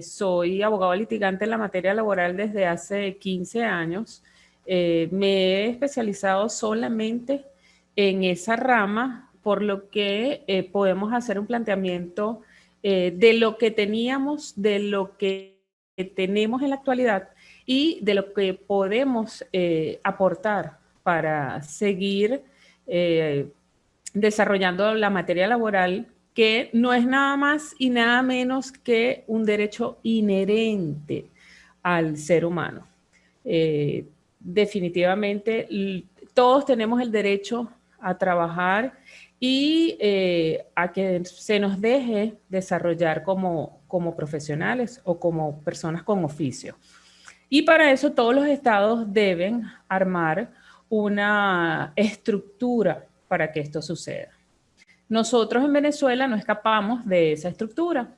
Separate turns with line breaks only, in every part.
Soy abogado litigante en la materia laboral desde hace 15 años. Me he especializado solamente en esa rama, por lo que podemos hacer un planteamiento de lo que teníamos, de lo que tenemos en la actualidad y de lo que podemos aportar para seguir eh, desarrollando la materia laboral, que no es nada más y nada menos que un derecho inherente al ser humano. Definitivamente, todos tenemos el derecho a trabajar y a que se nos deje desarrollar como profesionales o como personas con oficio. Y para eso todos los estados deben armar una estructura para que esto suceda. Nosotros en Venezuela no escapamos de esa estructura,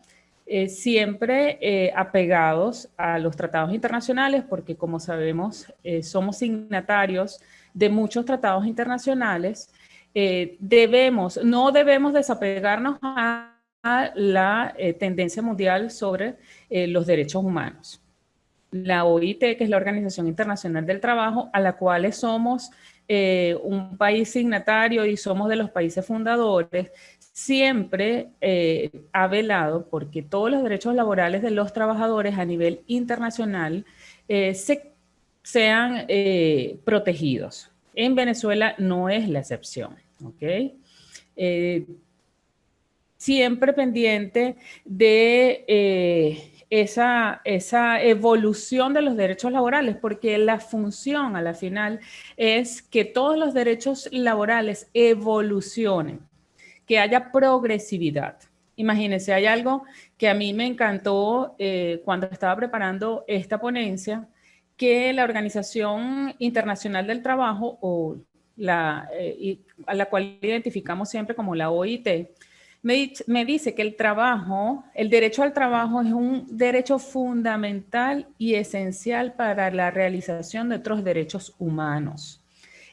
siempre apegados a los tratados internacionales, porque como sabemos, somos signatarios de muchos tratados internacionales. No debemos desapegarnos a la tendencia mundial sobre los derechos humanos. La OIT, que es la Organización Internacional del Trabajo, a la cual somos un país signatario y somos de los países fundadores, siempre ha velado porque todos los derechos laborales de los trabajadores a nivel internacional sean protegidos. En Venezuela no es la excepción, ¿ok? Siempre pendiente de esa evolución de los derechos laborales, porque la función a la final es que todos los derechos laborales evolucionen, que haya progresividad. Imagínense, hay algo que a mí me encantó cuando estaba preparando esta ponencia, que la Organización Internacional del Trabajo, o a la cual identificamos siempre como la OIT, me dice que el derecho al trabajo es un derecho fundamental y esencial para la realización de otros derechos humanos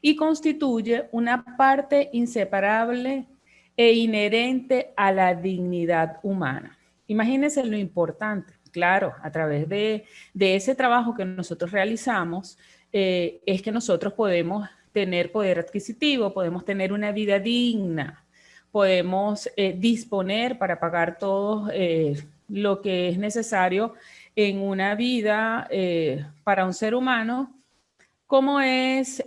y constituye una parte inseparable e inherente a la dignidad humana. Imagínense lo importante. Claro, a través de ese trabajo que nosotros realizamos, es que nosotros podemos tener poder adquisitivo, podemos tener una vida digna, podemos disponer para pagar todo lo que es necesario en una vida para un ser humano, como es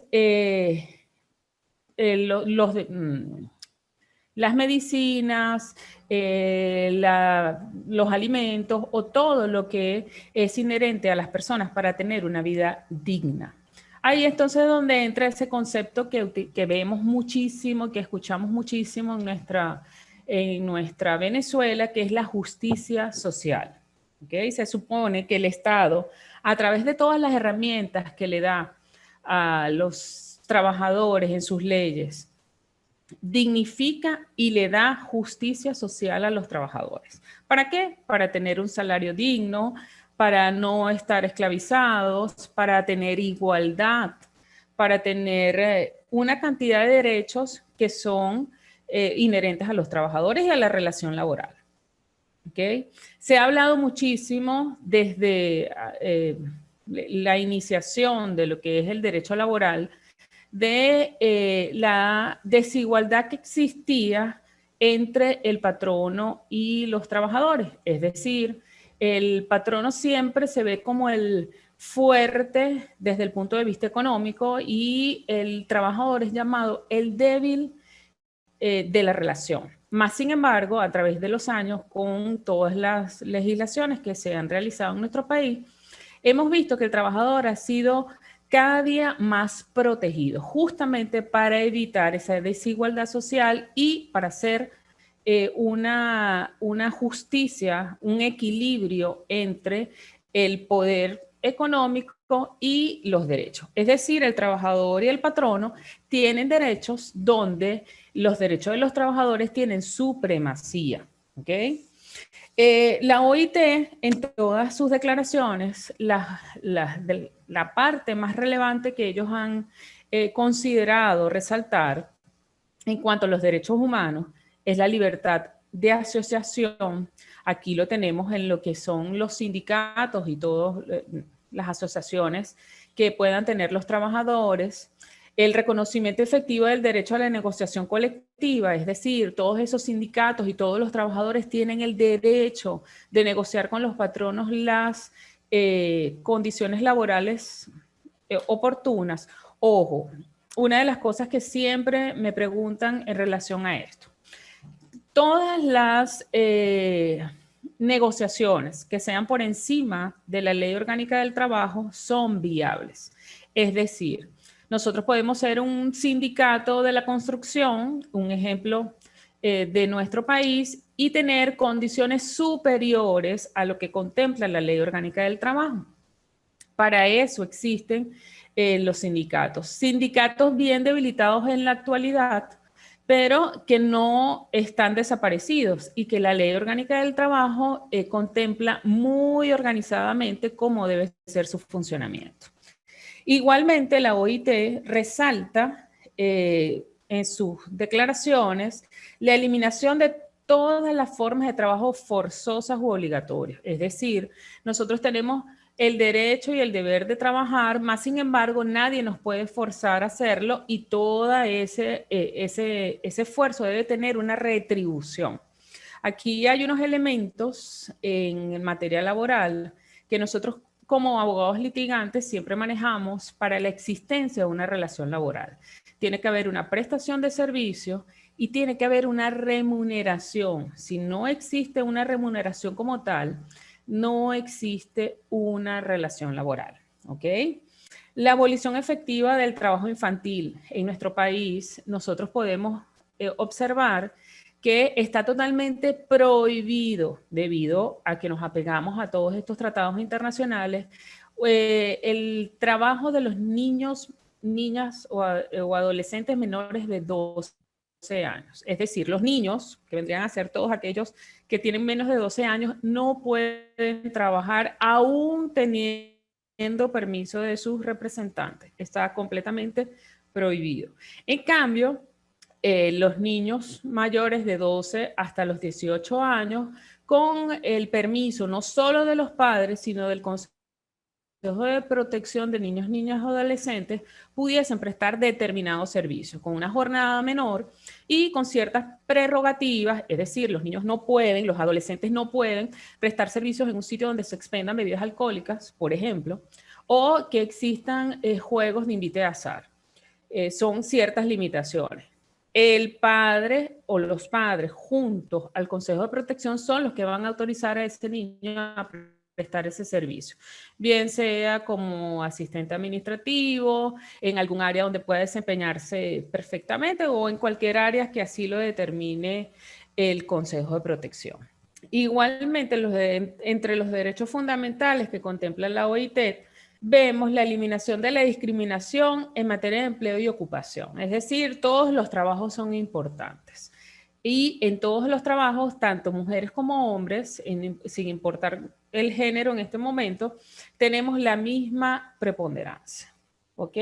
las medicinas, los alimentos o todo lo que es inherente a las personas para tener una vida digna. Ahí entonces donde entra ese concepto que vemos muchísimo, que escuchamos muchísimo en nuestra Venezuela, que es la justicia social. ¿Okay? Se supone que el Estado, a través de todas las herramientas que le da a los trabajadores en sus leyes, dignifica y le da justicia social a los trabajadores. ¿Para qué? Para tener un salario digno, para no estar esclavizados, para tener igualdad, para tener una cantidad de derechos que son inherentes a los trabajadores y a la relación laboral. ¿Okay? Se ha hablado muchísimo desde la iniciación de lo que es el derecho laboral, de la desigualdad que existía entre el patrono y los trabajadores. Es decir, el patrono siempre se ve como el fuerte desde el punto de vista económico y el trabajador es llamado el débil de la relación. Más sin embargo, a través de los años, con todas las legislaciones que se han realizado en nuestro país, hemos visto que el trabajador ha sido cada día más protegido, justamente para evitar esa desigualdad social y para hacer una justicia, un equilibrio entre el poder económico y los derechos. Es decir, el trabajador y el patrono tienen derechos donde los derechos de los trabajadores tienen supremacía. ¿Ok? La OIT, en todas sus declaraciones, la parte más relevante que ellos han considerado resaltar en cuanto a los derechos humanos es la libertad de asociación, Aquí lo tenemos en lo que son los sindicatos y todas las asociaciones que puedan tener los trabajadores. El reconocimiento efectivo del derecho a la negociación colectiva, es decir, todos esos sindicatos y todos los trabajadores tienen el derecho de negociar con los patronos las condiciones laborales oportunas. Ojo, una de las cosas que siempre me preguntan en relación a esto, todas las negociaciones que sean por encima de la Ley Orgánica del Trabajo son viables. Es decir, nosotros podemos ser un sindicato de la construcción, un ejemplo de nuestro país, y tener condiciones superiores a lo que contempla la Ley Orgánica del Trabajo. Para eso existen los sindicatos. Sindicatos bien debilitados en la actualidad, pero que no están desaparecidos y que la Ley Orgánica del Trabajo contempla muy organizadamente cómo debe ser su funcionamiento. Igualmente, la OIT resalta en sus declaraciones la eliminación de todas las formas de trabajo forzosas u obligatorias. Es decir, nosotros tenemos el derecho y el deber de trabajar, más sin embargo, nadie nos puede forzar a hacerlo y todo ese esfuerzo debe tener una retribución. Aquí hay unos elementos en materia laboral que nosotros como abogados litigantes siempre manejamos para la existencia de una relación laboral. Tiene que haber una prestación de servicio y tiene que haber una remuneración. Si no existe una remuneración como tal, no existe una relación laboral, ¿ok? La abolición efectiva del trabajo infantil. En nuestro país, nosotros podemos observar que está totalmente prohibido debido a que nos apegamos a todos estos tratados internacionales, el trabajo de los niños, niñas o adolescentes menores de 12 años. Es decir, los niños, que vendrían a ser todos aquellos que tienen menos de 12 años, no pueden trabajar aún teniendo permiso de sus representantes. Está completamente prohibido. En cambio, los niños mayores de 12 hasta los 18 años, con el permiso no solo de los padres, sino del Consejo de Protección de Niños, Niñas y Adolescentes, pudiesen prestar determinados servicios con una jornada menor y con ciertas prerrogativas, es decir, los niños no pueden, los adolescentes no pueden prestar servicios en un sitio donde se expendan bebidas alcohólicas, por ejemplo, o que existan juegos de invite a azar. Son ciertas limitaciones. El padre o los padres juntos al Consejo de Protección son los que van a autorizar a ese niño a prestar ese servicio, bien sea como asistente administrativo, en algún área donde pueda desempeñarse perfectamente o en cualquier área que así lo determine el Consejo de Protección. Igualmente, entre los derechos fundamentales que contempla la OIT, vemos la eliminación de la discriminación en materia de empleo y ocupación. Es decir, todos los trabajos son importantes. Y en todos los trabajos, tanto mujeres como hombres, sin importar el género en este momento, tenemos la misma preponderancia. ¿Ok?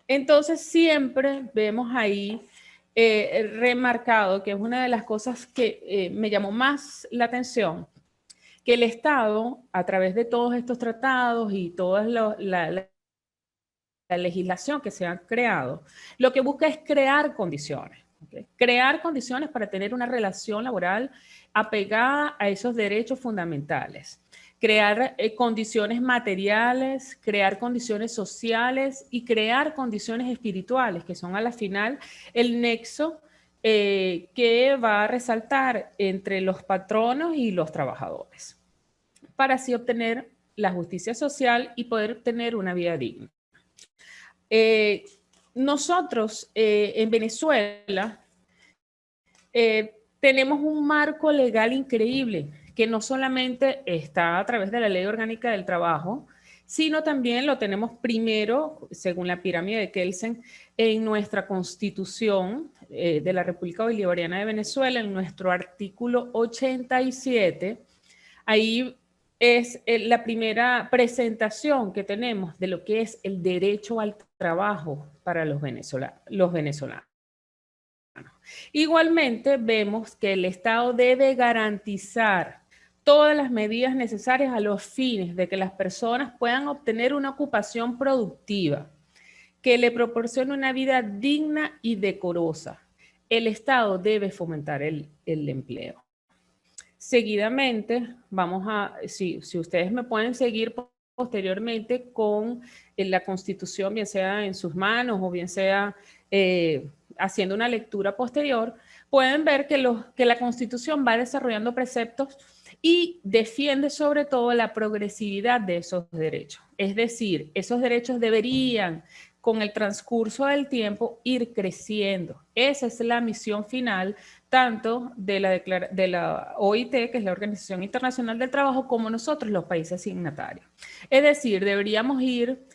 Entonces, siempre vemos ahí remarcado, que es una de las cosas que me llamó más la atención, que el Estado, a través de todos estos tratados y toda la legislación que se ha creado, lo que busca es crear condiciones. ¿Okay? Crear condiciones para tener una relación laboral apegada a esos derechos fundamentales. Crear condiciones materiales, crear condiciones sociales y crear condiciones espirituales, que son a la final el nexo que va a resaltar entre los patronos y los trabajadores, para así obtener la justicia social y poder tener una vida digna. Nosotros en Venezuela tenemos un marco legal increíble que no solamente está a través de la Ley Orgánica del Trabajo, sino también lo tenemos primero, según la pirámide de Kelsen, en nuestra Constitución de la República Bolivariana de Venezuela, en nuestro artículo 87. Ahí es la primera presentación que tenemos de lo que es el derecho al trabajo para los venezolanos. Igualmente, vemos que el Estado debe garantizar todas las medidas necesarias a los fines de que las personas puedan obtener una ocupación productiva, que le proporcione una vida digna y decorosa. El Estado debe fomentar el empleo. Seguidamente, si ustedes me pueden seguir posteriormente con la Constitución, bien sea en sus manos o bien sea haciendo una lectura posterior, pueden ver que la Constitución va desarrollando preceptos y defiende sobre todo la progresividad de esos derechos. Es decir, esos derechos deberían, con el transcurso del tiempo, ir creciendo. Esa es la misión final tanto de la OIT, que es la Organización Internacional del Trabajo, como nosotros, los países signatarios. Es decir, deberíamos ir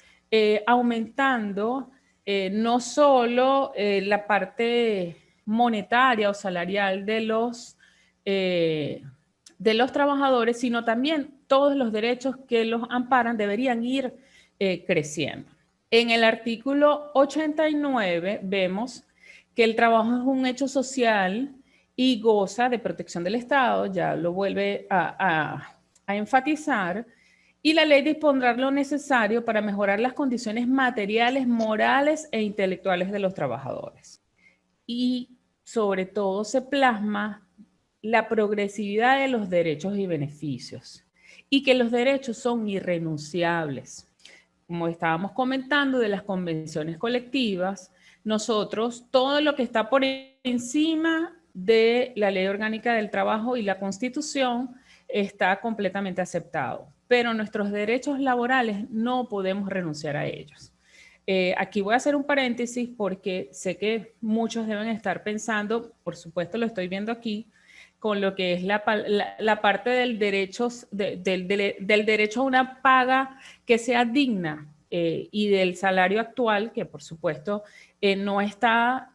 aumentando no solo la parte monetaria o salarial de los trabajadores, sino también todos los derechos que los amparan deberían ir creciendo. En el artículo 89 vemos que el trabajo es un hecho social y goza de protección del Estado, ya lo vuelve a enfatizar, y la ley dispondrá lo necesario para mejorar las condiciones materiales, morales e intelectuales de los trabajadores. Y sobre todo se plasma la progresividad de los derechos y beneficios, y que los derechos son irrenunciables. Como estábamos comentando de las convenciones colectivas, nosotros, todo lo que está por encima de la Ley Orgánica del Trabajo y la Constitución está completamente aceptado, pero nuestros derechos laborales no podemos renunciar a ellos. Aquí voy a hacer un paréntesis porque sé que muchos deben estar pensando, por supuesto lo estoy viendo aquí, con lo que es la parte del derecho a una paga que sea digna y del salario actual, que por supuesto no está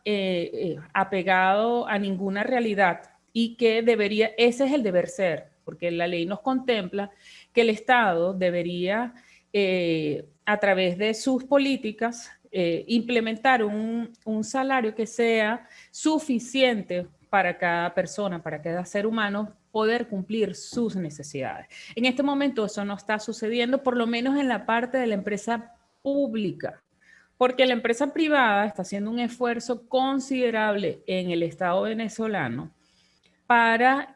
apegado a ninguna realidad y que debería, ese es el deber ser, porque la ley nos contempla que el Estado debería, a través de sus políticas, implementar un salario que sea suficiente para cada persona, para cada ser humano, poder cumplir sus necesidades. En este momento eso no está sucediendo, por lo menos en la parte de la empresa pública, porque la empresa privada está haciendo un esfuerzo considerable en el Estado venezolano para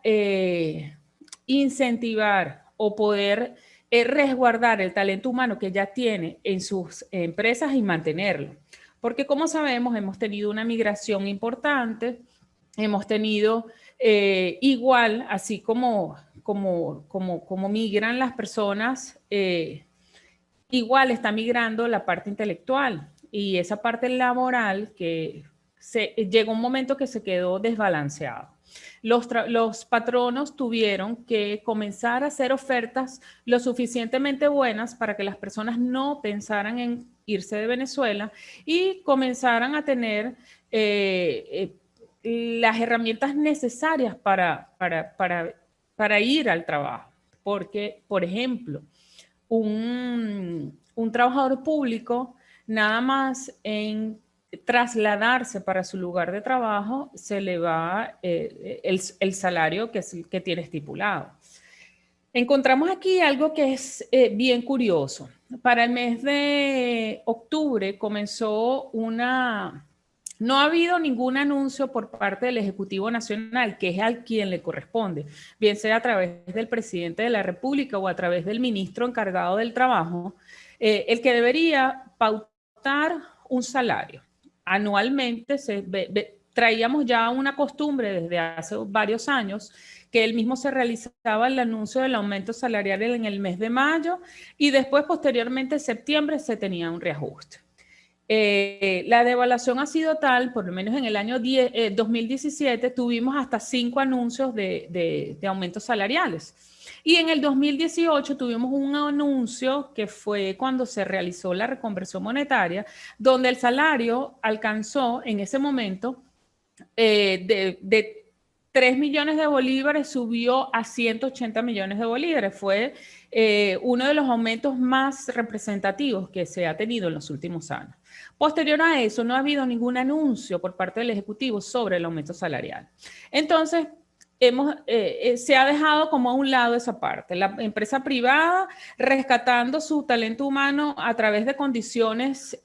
incentivar o poder resguardar el talento humano que ya tiene en sus empresas y mantenerlo. Porque como sabemos, hemos tenido una migración importante, hemos tenido igual, así como migran las personas, igual está migrando la parte intelectual y esa parte laboral que llegó un momento que se quedó desbalanceado. Los patronos tuvieron que comenzar a hacer ofertas lo suficientemente buenas para que las personas no pensaran en irse de Venezuela y comenzaran a tener las herramientas necesarias para ir al trabajo. Porque, por ejemplo, un trabajador público, nada más en trasladarse para su lugar de trabajo, se le va el salario que tiene estipulado. Encontramos aquí algo que es bien curioso. Para el mes de octubre comenzó no ha habido ningún anuncio por parte del Ejecutivo Nacional, que es al quien le corresponde, bien sea a través del presidente de la República o a través del ministro encargado del trabajo, el que debería pautar un salario. Anualmente traíamos ya una costumbre desde hace varios años que él mismo se realizaba el anuncio del aumento salarial en el mes de mayo y después, posteriormente, en septiembre, se tenía un reajuste. La devaluación ha sido tal, por lo menos en el año 2017, tuvimos hasta 5 anuncios de aumentos salariales. Y en el 2018 tuvimos un anuncio que fue cuando se realizó la reconversión monetaria, donde el salario alcanzó en ese momento de 3 millones de bolívares, subió a 180 millones de bolívares. Fue uno de los aumentos más representativos que se ha tenido en los últimos años. Posterior a eso, no ha habido ningún anuncio por parte del Ejecutivo sobre el aumento salarial. Entonces, se ha dejado como a un lado esa parte. La empresa privada rescatando su talento humano a través de condiciones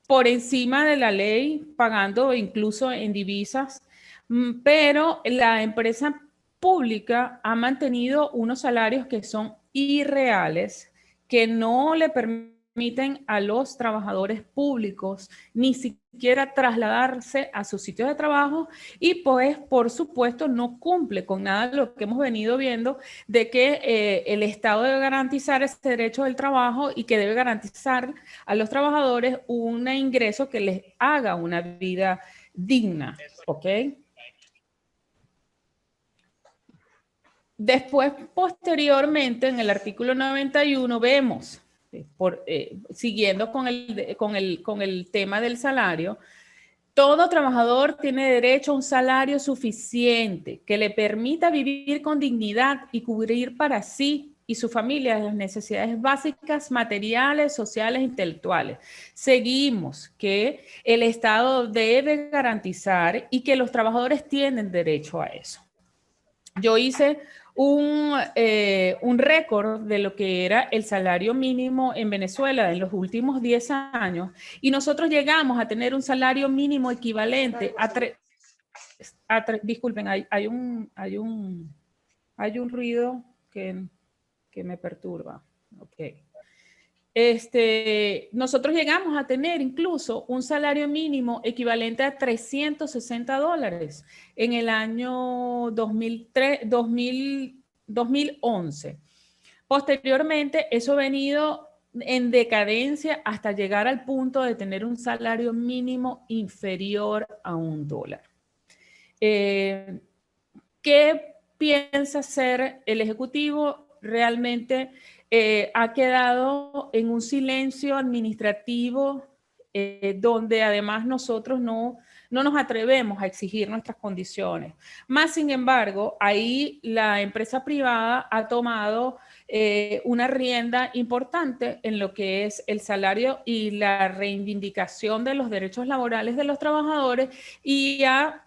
por encima de la ley, pagando incluso en divisas, pero la empresa pública ha mantenido unos salarios que son irreales, que no le permiten a los trabajadores públicos ni siquiera trasladarse a sus sitios de trabajo y pues por supuesto no cumple con nada de lo que hemos venido viendo de que el Estado debe garantizar ese derecho del trabajo y que debe garantizar a los trabajadores un ingreso que les haga una vida digna, ¿ok? Después, posteriormente, en el artículo 91 vemos, siguiendo con el tema del salario, todo trabajador tiene derecho a un salario suficiente que le permita vivir con dignidad y cubrir para sí y su familia las necesidades básicas, materiales, sociales, intelectuales. Seguimos que el Estado debe garantizar y que los trabajadores tienen derecho a eso. Yo hice un récord de lo que era el salario mínimo en Venezuela en los últimos 10 años y nosotros llegamos a tener un salario mínimo equivalente disculpen, hay un ruido que me perturba. Okay. Nosotros llegamos a tener incluso un salario mínimo equivalente a $360 en el año 2011. Posteriormente, eso ha venido en decadencia hasta llegar al punto de tener un salario mínimo inferior a $1. ¿Qué piensa hacer el Ejecutivo? Realmente ha quedado en un silencio administrativo donde además nosotros no nos atrevemos a exigir nuestras condiciones. Más sin embargo, ahí la empresa privada ha tomado una rienda importante en lo que es el salario y la reivindicación de los derechos laborales de los trabajadores y ha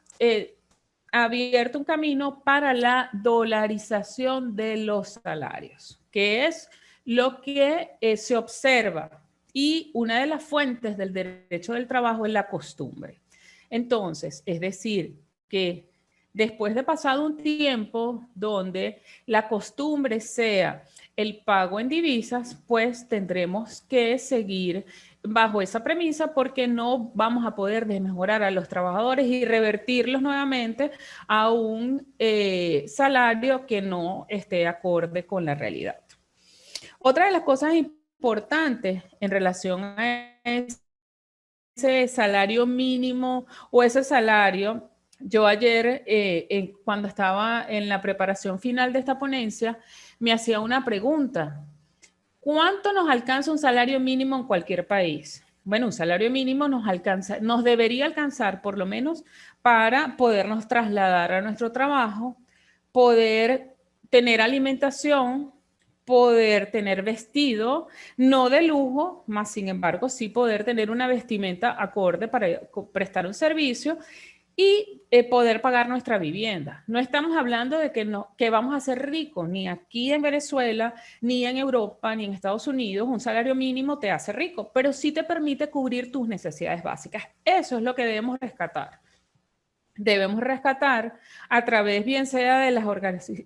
abierto un camino para la dolarización de los salarios, que es lo que se observa. Y una de las fuentes del derecho del trabajo es la costumbre. Entonces, es decir, que después de pasado un tiempo donde la costumbre sea el pago en divisas, pues tendremos que seguir bajo esa premisa porque no vamos a poder desmejorar a los trabajadores y revertirlos nuevamente a un salario que no esté acorde con la realidad. Otra de las cosas importantes en relación a ese salario mínimo o ese salario, yo ayer, cuando estaba en la preparación final de esta ponencia, me hacía una pregunta. ¿Cuánto nos alcanza un salario mínimo en cualquier país? Bueno, un salario mínimo nos debería alcanzar por lo menos para podernos trasladar a nuestro trabajo, poder tener alimentación, poder tener vestido, no de lujo, más sin embargo sí poder tener una vestimenta acorde para prestar un servicio y poder pagar nuestra vivienda. No estamos hablando de que vamos a ser ricos, ni aquí en Venezuela, ni en Europa, ni en Estados Unidos. Un salario mínimo te hace rico, pero sí te permite cubrir tus necesidades básicas. Eso es lo que debemos rescatar. Debemos rescatar a través, bien sea de las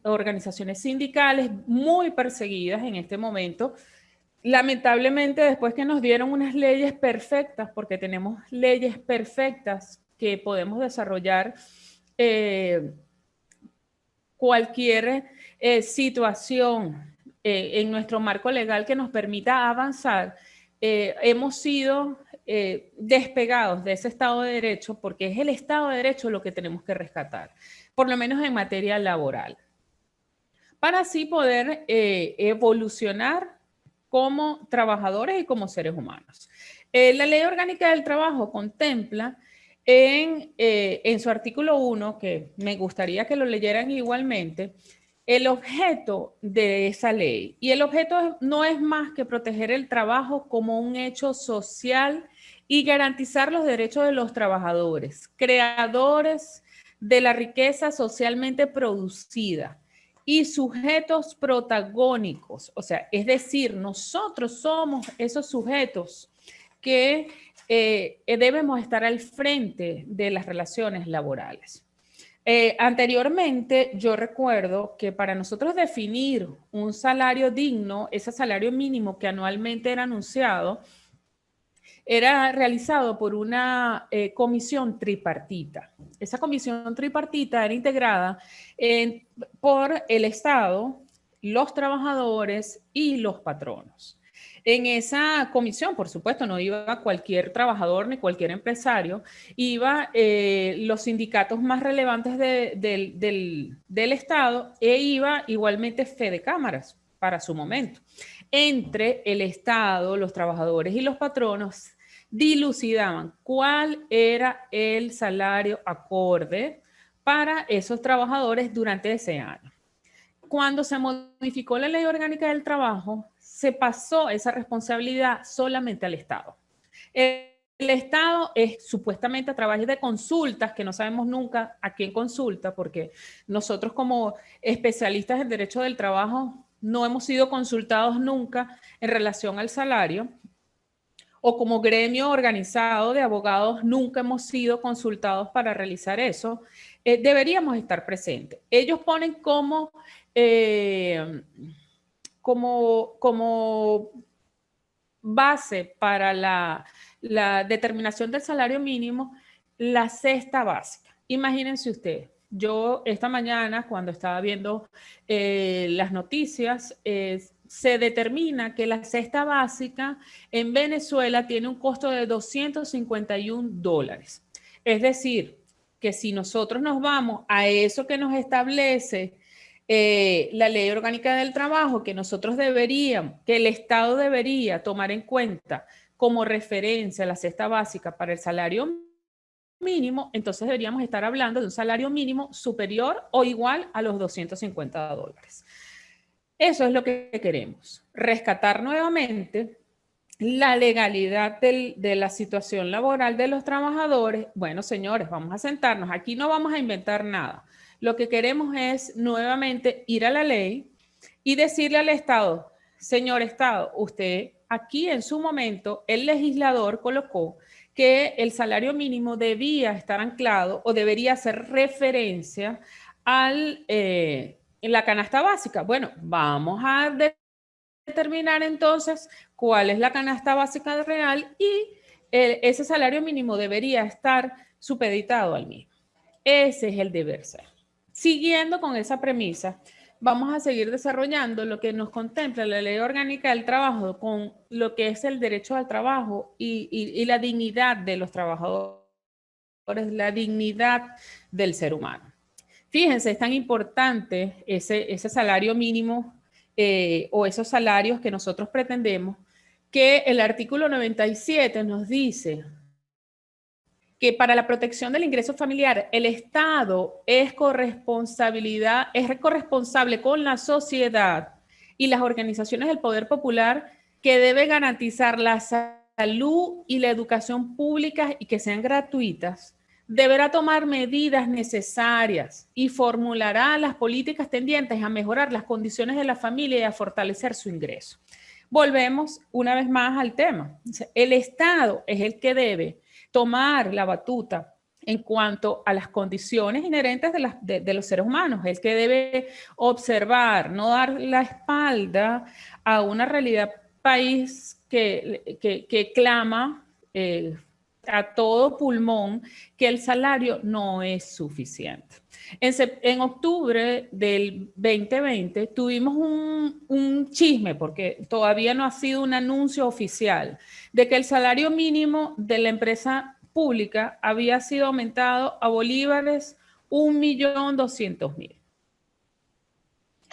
organizaciones sindicales muy perseguidas en este momento. Lamentablemente, después que nos dieron unas leyes perfectas, porque tenemos leyes perfectas que podemos desarrollar cualquier situación en nuestro marco legal que nos permita avanzar, hemos sido despegados de ese Estado de Derecho porque es el Estado de Derecho lo que tenemos que rescatar, por lo menos en materia laboral, para así poder evolucionar como trabajadores y como seres humanos. La Ley Orgánica del Trabajo contempla en su artículo 1, que me gustaría que lo leyeran igualmente, el objeto de esa ley. Y el objeto no es más que proteger el trabajo como un hecho social y garantizar los derechos de los trabajadores, creadores de la riqueza socialmente producida y sujetos protagónicos. O sea, es decir, nosotros somos esos sujetos que debemos estar al frente de las relaciones laborales. Anteriormente, yo recuerdo que para nosotros definir un salario digno, ese salario mínimo que anualmente era anunciado, era realizado por una comisión tripartita. Esa comisión tripartita era integrada por el Estado, los trabajadores y los patronos. En esa comisión, por supuesto, no iba cualquier trabajador ni cualquier empresario, iba los sindicatos más relevantes del Estado e iba igualmente Fedecámaras para su momento. Entre el Estado, los trabajadores y los patronos dilucidaban cuál era el salario acorde para esos trabajadores durante ese año. Cuando se modificó la Ley Orgánica del Trabajo, se pasó esa responsabilidad solamente al Estado. El Estado es supuestamente a través de consultas, que no sabemos nunca a quién consulta, porque nosotros como especialistas en derecho del trabajo no hemos sido consultados nunca en relación al salario, o como gremio organizado de abogados nunca hemos sido consultados para realizar eso, deberíamos estar presentes. Ellos ponen como base para la determinación del salario mínimo la cesta básica. Imagínense ustedes, yo esta mañana cuando estaba viendo las noticias, se determina que la cesta básica en Venezuela tiene un costo de $251. Es decir, que si nosotros nos vamos a eso que nos establece la Ley Orgánica del Trabajo, que nosotros deberíamos, que el Estado debería tomar en cuenta como referencia la cesta básica para el salario mínimo, entonces deberíamos estar hablando de un salario mínimo superior o igual a los $250. Eso es lo que queremos, rescatar nuevamente la legalidad de la situación laboral de los trabajadores. Bueno, señores, vamos a sentarnos, aquí no vamos a inventar nada. Lo que queremos es nuevamente ir a la ley y decirle al Estado, señor Estado, usted aquí en su momento, el legislador colocó que el salario mínimo debía estar anclado o debería hacer referencia en la canasta básica. Bueno, vamos a determinar entonces cuál es la canasta básica real y ese salario mínimo debería estar supeditado al mismo. Ese es el deber ser. Siguiendo con esa premisa, vamos a seguir desarrollando lo que nos contempla la Ley Orgánica del Trabajo con lo que es el derecho al trabajo y la dignidad de los trabajadores, la dignidad del ser humano. Fíjense, es tan importante ese salario mínimo o esos salarios que nosotros pretendemos, que el artículo 97 nos dice que para la protección del ingreso familiar, el Estado es corresponsable con la sociedad y las organizaciones del poder popular que debe garantizar la salud y la educación públicas y que sean gratuitas. Deberá tomar medidas necesarias y formulará las políticas tendientes a mejorar las condiciones de la familia y a fortalecer su ingreso. Volvemos una vez más al tema. El Estado es el que debe tomar la batuta en cuanto a las condiciones inherentes de los seres humanos, el que debe observar, no dar la espalda a una realidad país que clama a todo pulmón que el salario no es suficiente. En octubre del 2020 tuvimos un chisme, porque todavía no ha sido un anuncio oficial, de que el salario mínimo de la empresa pública había sido aumentado a bolívares 1.200.000.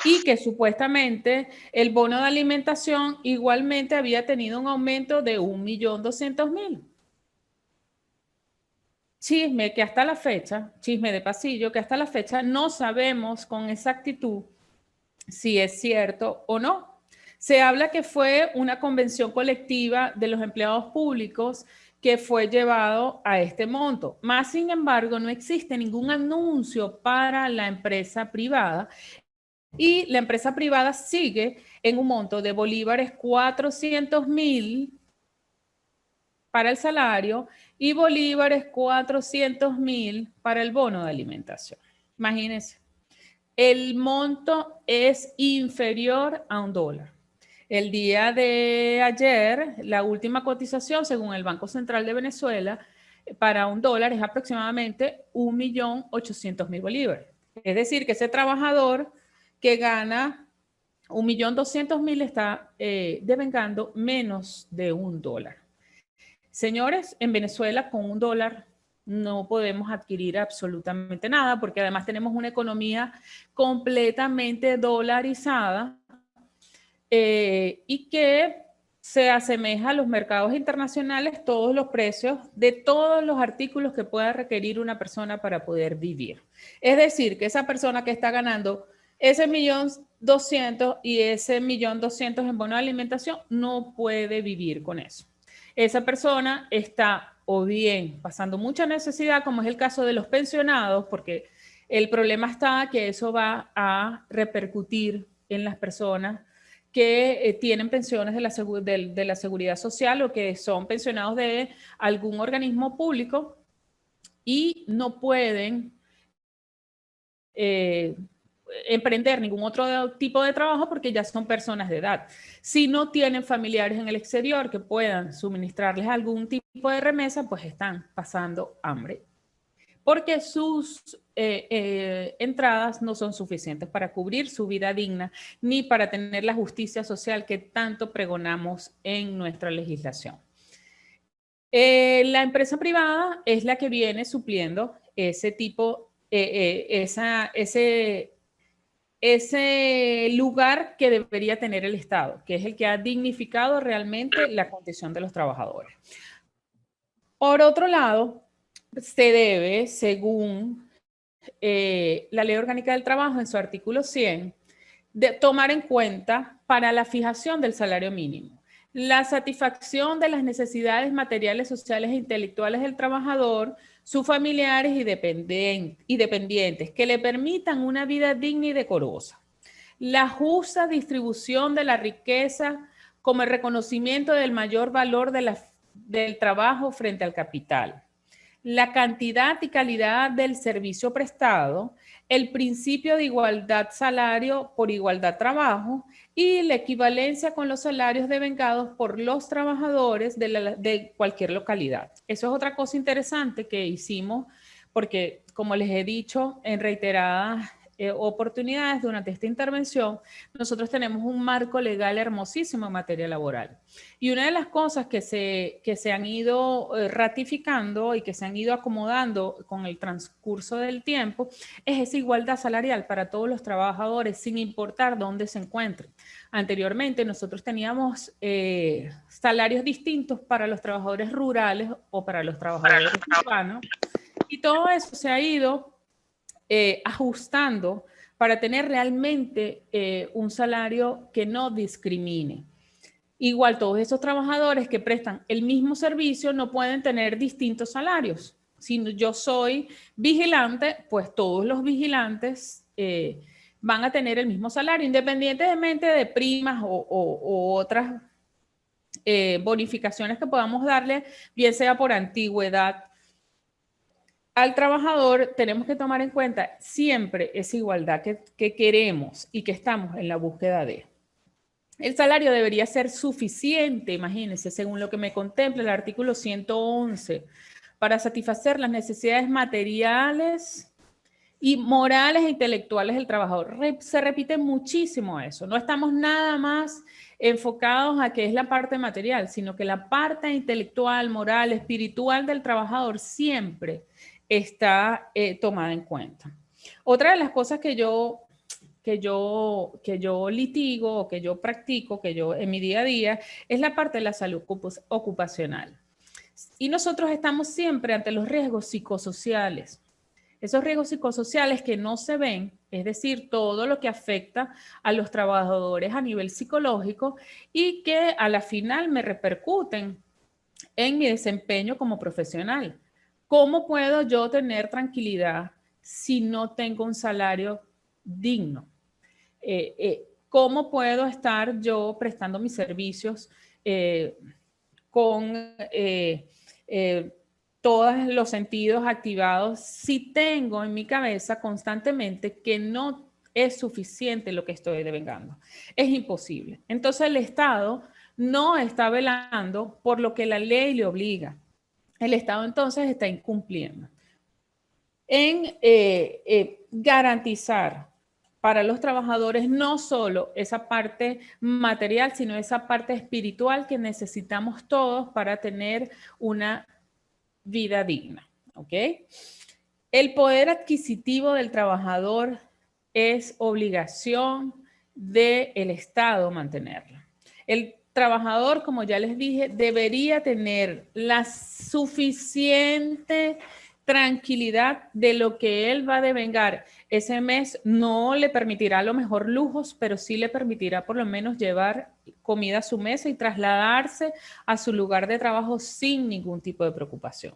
Y que supuestamente el bono de alimentación igualmente había tenido un aumento de 1.200.000. Chisme que hasta la fecha, chisme de pasillo, que hasta la fecha no sabemos con exactitud si es cierto o no. Se habla que fue una convención colectiva de los empleados públicos que fue llevado a este monto. Más sin embargo, no existe ningún anuncio para la empresa privada y la empresa privada sigue en un monto de bolívares 400.000 para el salario y bolívares 400.000 para el bono de alimentación. Imagínense, el monto es inferior a $1. El día de ayer, la última cotización, según el Banco Central de Venezuela, para $1 es aproximadamente 1.800.000 bolívares. Es decir, que ese trabajador que gana 1.200.000 está devengando menos de $1. Señores, en Venezuela con $1 no podemos adquirir absolutamente nada porque además tenemos una economía completamente dolarizada y que se asemeja a los mercados internacionales todos los precios de todos los artículos que pueda requerir una persona para poder vivir. Es decir, que esa persona que está ganando ese 1.200.000 y ese 1.200.000 en bono de alimentación no puede vivir con eso. Esa persona está o bien pasando mucha necesidad, como es el caso de los pensionados, porque el problema está que eso va a repercutir en las personas que tienen pensiones de la seguridad social o que son pensionados de algún organismo público y no pueden emprender ningún otro tipo de trabajo porque ya son personas de edad. Si no tienen familiares en el exterior que puedan suministrarles algún tipo de remesa, pues están pasando hambre porque sus entradas no son suficientes para cubrir su vida digna ni para tener la justicia social que tanto pregonamos en nuestra legislación. La empresa privada es la que viene supliendo ese tipo, ese lugar que debería tener el Estado, que es el que ha dignificado realmente la condición de los trabajadores. Por otro lado, se debe, según la Ley Orgánica del Trabajo, en su artículo 100, de tomar en cuenta para la fijación del salario mínimo la satisfacción de las necesidades materiales, sociales e intelectuales del trabajador, sus familiares y dependientes, que le permitan una vida digna y decorosa. La justa distribución de la riqueza como el reconocimiento del mayor valor del trabajo frente al capital, la cantidad y calidad del servicio prestado, el principio de igualdad salario por igualdad trabajo y la equivalencia con los salarios devengados por los trabajadores de cualquier localidad. Eso es otra cosa interesante que hicimos porque, como les he dicho en reiteradas oportunidades durante esta intervención, nosotros tenemos un marco legal hermosísimo en materia laboral. Y una de las cosas que se han ido ratificando y que se han ido acomodando con el transcurso del tiempo es esa igualdad salarial para todos los trabajadores, sin importar dónde se encuentren. Anteriormente nosotros teníamos salarios distintos para los trabajadores rurales o para los trabajadores urbanos y todo eso se ha ido ajustando para tener realmente un salario que no discrimine. Igual todos esos trabajadores que prestan el mismo servicio no pueden tener distintos salarios. Si yo soy vigilante, pues todos los vigilantes van a tener el mismo salario, independientemente de primas o otras bonificaciones que podamos darle, bien sea por antigüedad. Al trabajador tenemos que tomar en cuenta siempre esa igualdad que queremos y que estamos en la búsqueda de. El salario debería ser suficiente, imagínense, según lo que me contempla el artículo 111, para satisfacer las necesidades materiales y morales e intelectuales del trabajador. Se repite muchísimo eso. No estamos nada más enfocados a que es la parte material, sino que la parte intelectual, moral, espiritual del trabajador siempre está tomada en cuenta. Otra de las cosas que yo litigo o que yo practico, que yo en mi día a día, es la parte de la salud ocupacional. Y nosotros estamos siempre ante los riesgos psicosociales. Esos riesgos psicosociales que no se ven, es decir, todo lo que afecta a los trabajadores a nivel psicológico y que a la final me repercuten en mi desempeño como profesional. ¿Cómo puedo yo tener tranquilidad si no tengo un salario digno? ¿Cómo puedo estar yo prestando mis servicios con todos los sentidos activados si tengo en mi cabeza constantemente que no es suficiente lo que estoy devengando? Es imposible. Entonces el Estado no está velando por lo que la ley le obliga. El Estado entonces está incumpliendo en garantizar para los trabajadores no solo esa parte material, sino esa parte espiritual que necesitamos todos para tener una vida digna. ¿Ok? El poder adquisitivo del trabajador es obligación del Estado mantenerlo. El trabajador, como ya les dije, debería tener la suficiente tranquilidad de lo que él va a devengar. Ese mes no le permitirá a lo mejor lujos, pero sí le permitirá por lo menos llevar comida a su mesa y trasladarse a su lugar de trabajo sin ningún tipo de preocupación.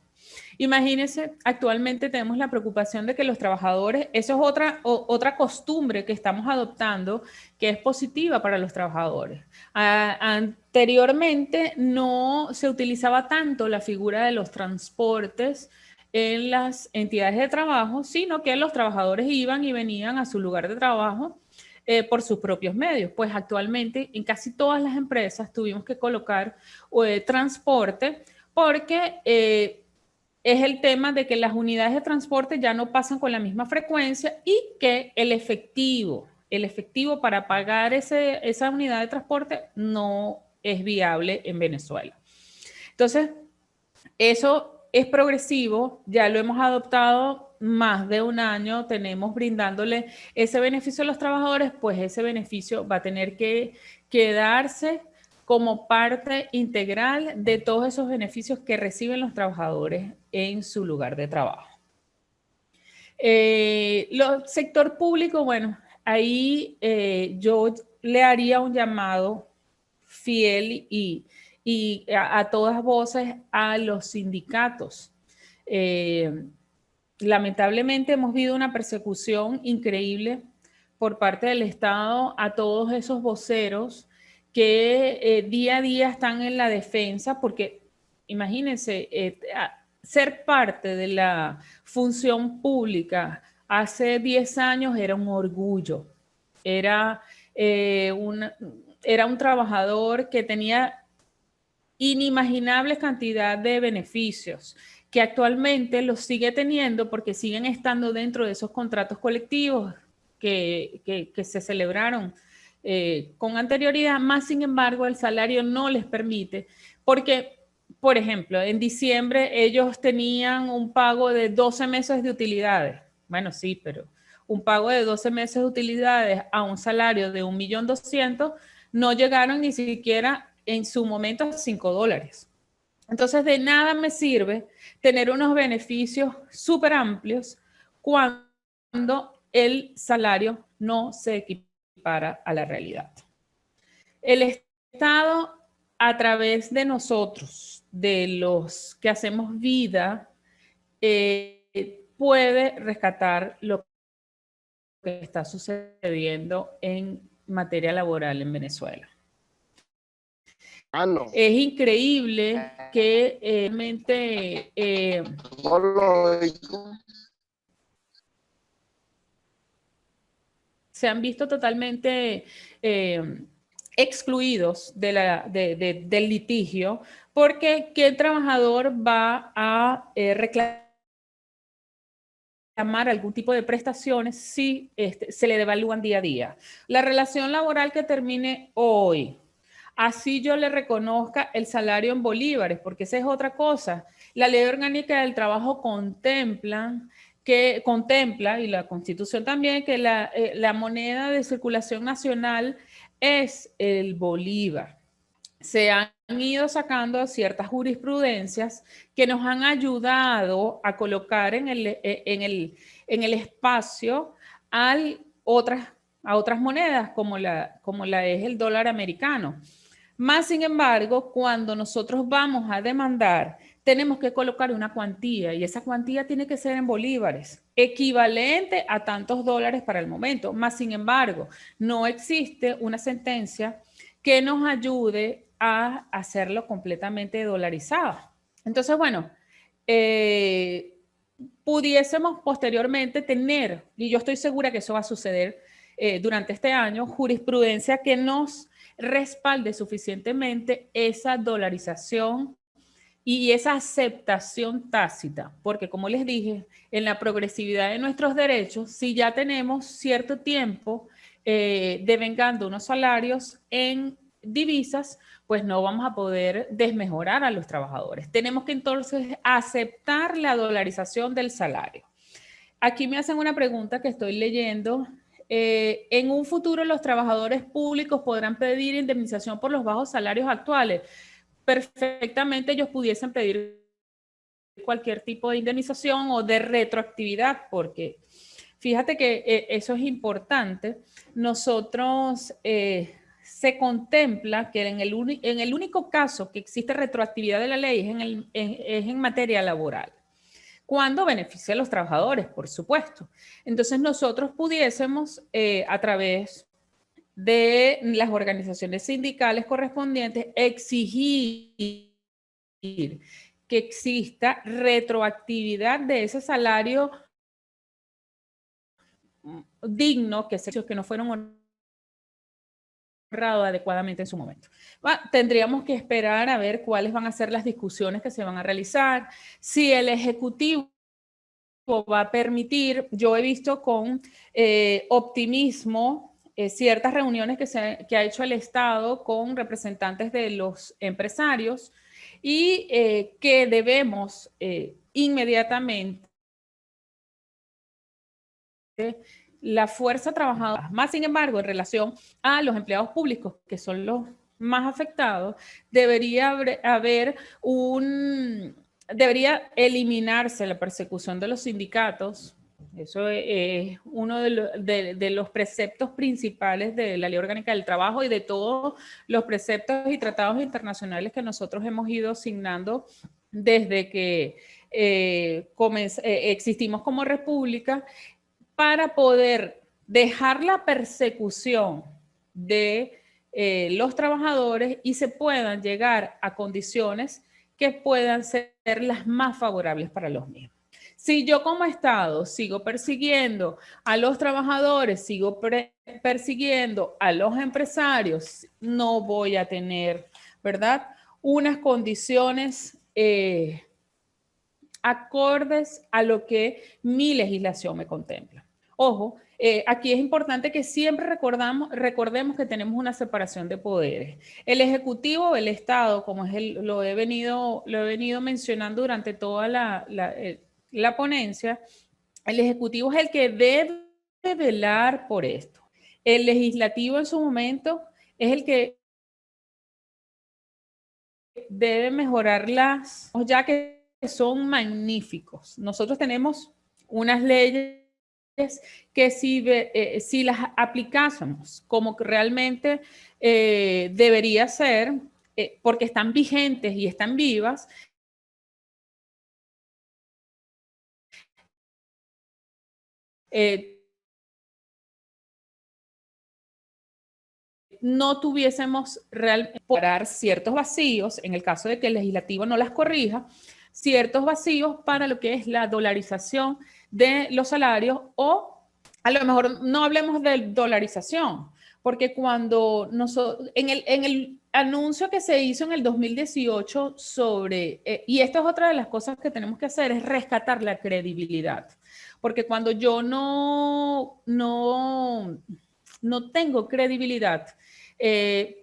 Imagínense, actualmente tenemos la preocupación de que los trabajadores, eso es otra costumbre que estamos adoptando que es positiva para los trabajadores. Anteriormente no se utilizaba tanto la figura de los transportes en las entidades de trabajo, sino que los trabajadores iban y venían a su lugar de trabajo por sus propios medios. Pues actualmente en casi todas las empresas tuvimos que colocar transporte porque es el tema de que las unidades de transporte ya no pasan con la misma frecuencia y que el efectivo para pagar esa unidad de transporte no es viable en Venezuela. Entonces, eso es progresivo, ya lo hemos adoptado más de un año, tenemos brindándole ese beneficio a los trabajadores, pues ese beneficio va a tener que quedarse como parte integral de todos esos beneficios que reciben los trabajadores en su lugar de trabajo. Sector público, bueno, ahí yo le haría un llamado fiel y a todas voces a los sindicatos. Lamentablemente hemos visto una persecución increíble por parte del Estado a todos esos voceros que día a día están en la defensa, porque imagínense, ser parte de la función pública hace 10 años era un orgullo, era, era un trabajador que tenía inimaginable cantidad de beneficios que actualmente los sigue teniendo porque siguen estando dentro de esos contratos colectivos que se celebraron con anterioridad, más sin embargo el salario no les permite porque, por ejemplo, en diciembre ellos tenían un pago de 12 meses de utilidades. Bueno, sí, pero un pago de 12 meses de utilidades a un salario de 1.200.000 no llegaron ni siquiera en su momento a $5. Entonces, de nada me sirve tener unos beneficios súper amplios cuando el salario no se equipara a la realidad. El Estado, a través de nosotros, de los que hacemos vida, puede rescatar lo que está sucediendo en materia laboral en Venezuela.
No.
Es increíble que realmente se han visto totalmente excluidos del litigio, porque ¿qué trabajador va a reclamar algún tipo de prestaciones si se le devalúan día a día? La relación laboral que termine hoy, así yo le reconozca el salario en bolívares, porque esa es otra cosa. La Ley Orgánica del Trabajo contempla, y la Constitución también, que la moneda de circulación nacional es el bolívar. Se han ido sacando ciertas jurisprudencias que nos han ayudado a colocar en el espacio a otras monedas como la es el dólar americano. Más sin embargo, cuando nosotros vamos a demandar, tenemos que colocar una cuantía y esa cuantía tiene que ser en bolívares, equivalente a tantos dólares para el momento. Más sin embargo, no existe una sentencia que nos ayude a hacerlo completamente dolarizado. Entonces, bueno, pudiésemos posteriormente tener, y yo estoy segura que eso va a suceder durante este año, jurisprudencia que nos respalde suficientemente esa dolarización y esa aceptación tácita, porque como les dije, en la progresividad de nuestros derechos, si ya tenemos cierto tiempo devengando unos salarios en divisas, pues no vamos a poder desmejorar a los trabajadores. Tenemos que entonces aceptar la dolarización del salario. Aquí me hacen una pregunta que estoy leyendo. En un futuro, los trabajadores públicos podrán pedir indemnización por los bajos salarios actuales. Perfectamente ellos pudiesen pedir cualquier tipo de indemnización o de retroactividad, porque fíjate que eso es importante. Nosotros se contempla que en el único caso que existe retroactividad de la ley es en materia laboral, cuando beneficia a los trabajadores, por supuesto. Entonces nosotros pudiésemos, a través de las organizaciones sindicales correspondientes, exigir que exista retroactividad de ese salario digno que no fueron honrados adecuadamente en su momento. Tendríamos que esperar a ver cuáles van a ser las discusiones que se van a realizar, si el Ejecutivo va a permitir. Yo he visto con optimismo ciertas reuniones que ha hecho el Estado con representantes de los empresarios y que debemos inmediatamente la fuerza trabajadora. Más sin embargo, en relación a los empleados públicos, que son los más afectados, debería eliminarse la persecución de los sindicatos. Eso es uno de los preceptos principales de la Ley Orgánica del Trabajo y de todos los preceptos y tratados internacionales que nosotros hemos ido asignando desde que existimos como república, para poder dejar la persecución de los trabajadores y se puedan llegar a condiciones que puedan ser las más favorables para los mismos. Si yo como Estado sigo persiguiendo a los trabajadores, sigo persiguiendo a los empresarios, no voy a tener, ¿verdad?, unas condiciones acordes a lo que mi legislación me contempla. Ojo, aquí es importante que siempre recordemos que tenemos una separación de poderes. El Ejecutivo, el Estado, como lo he venido mencionando durante toda la ponencia, el Ejecutivo es el que debe velar por esto. El Legislativo en su momento es el que debe mejorar ya que son magníficos. Nosotros tenemos unas leyes que si las aplicásemos como que realmente debería ser, porque están vigentes y están vivas, no tuviésemos realmente parar ciertos vacíos, en el caso de que el legislativo no las corrija, ciertos vacíos para lo que es la dolarización de los salarios, o a lo mejor no hablemos de dolarización, porque cuando en el anuncio que se hizo en el 2018 sobre, y esto es otra de las cosas que tenemos que hacer, es rescatar la credibilidad, porque cuando yo no tengo credibilidad,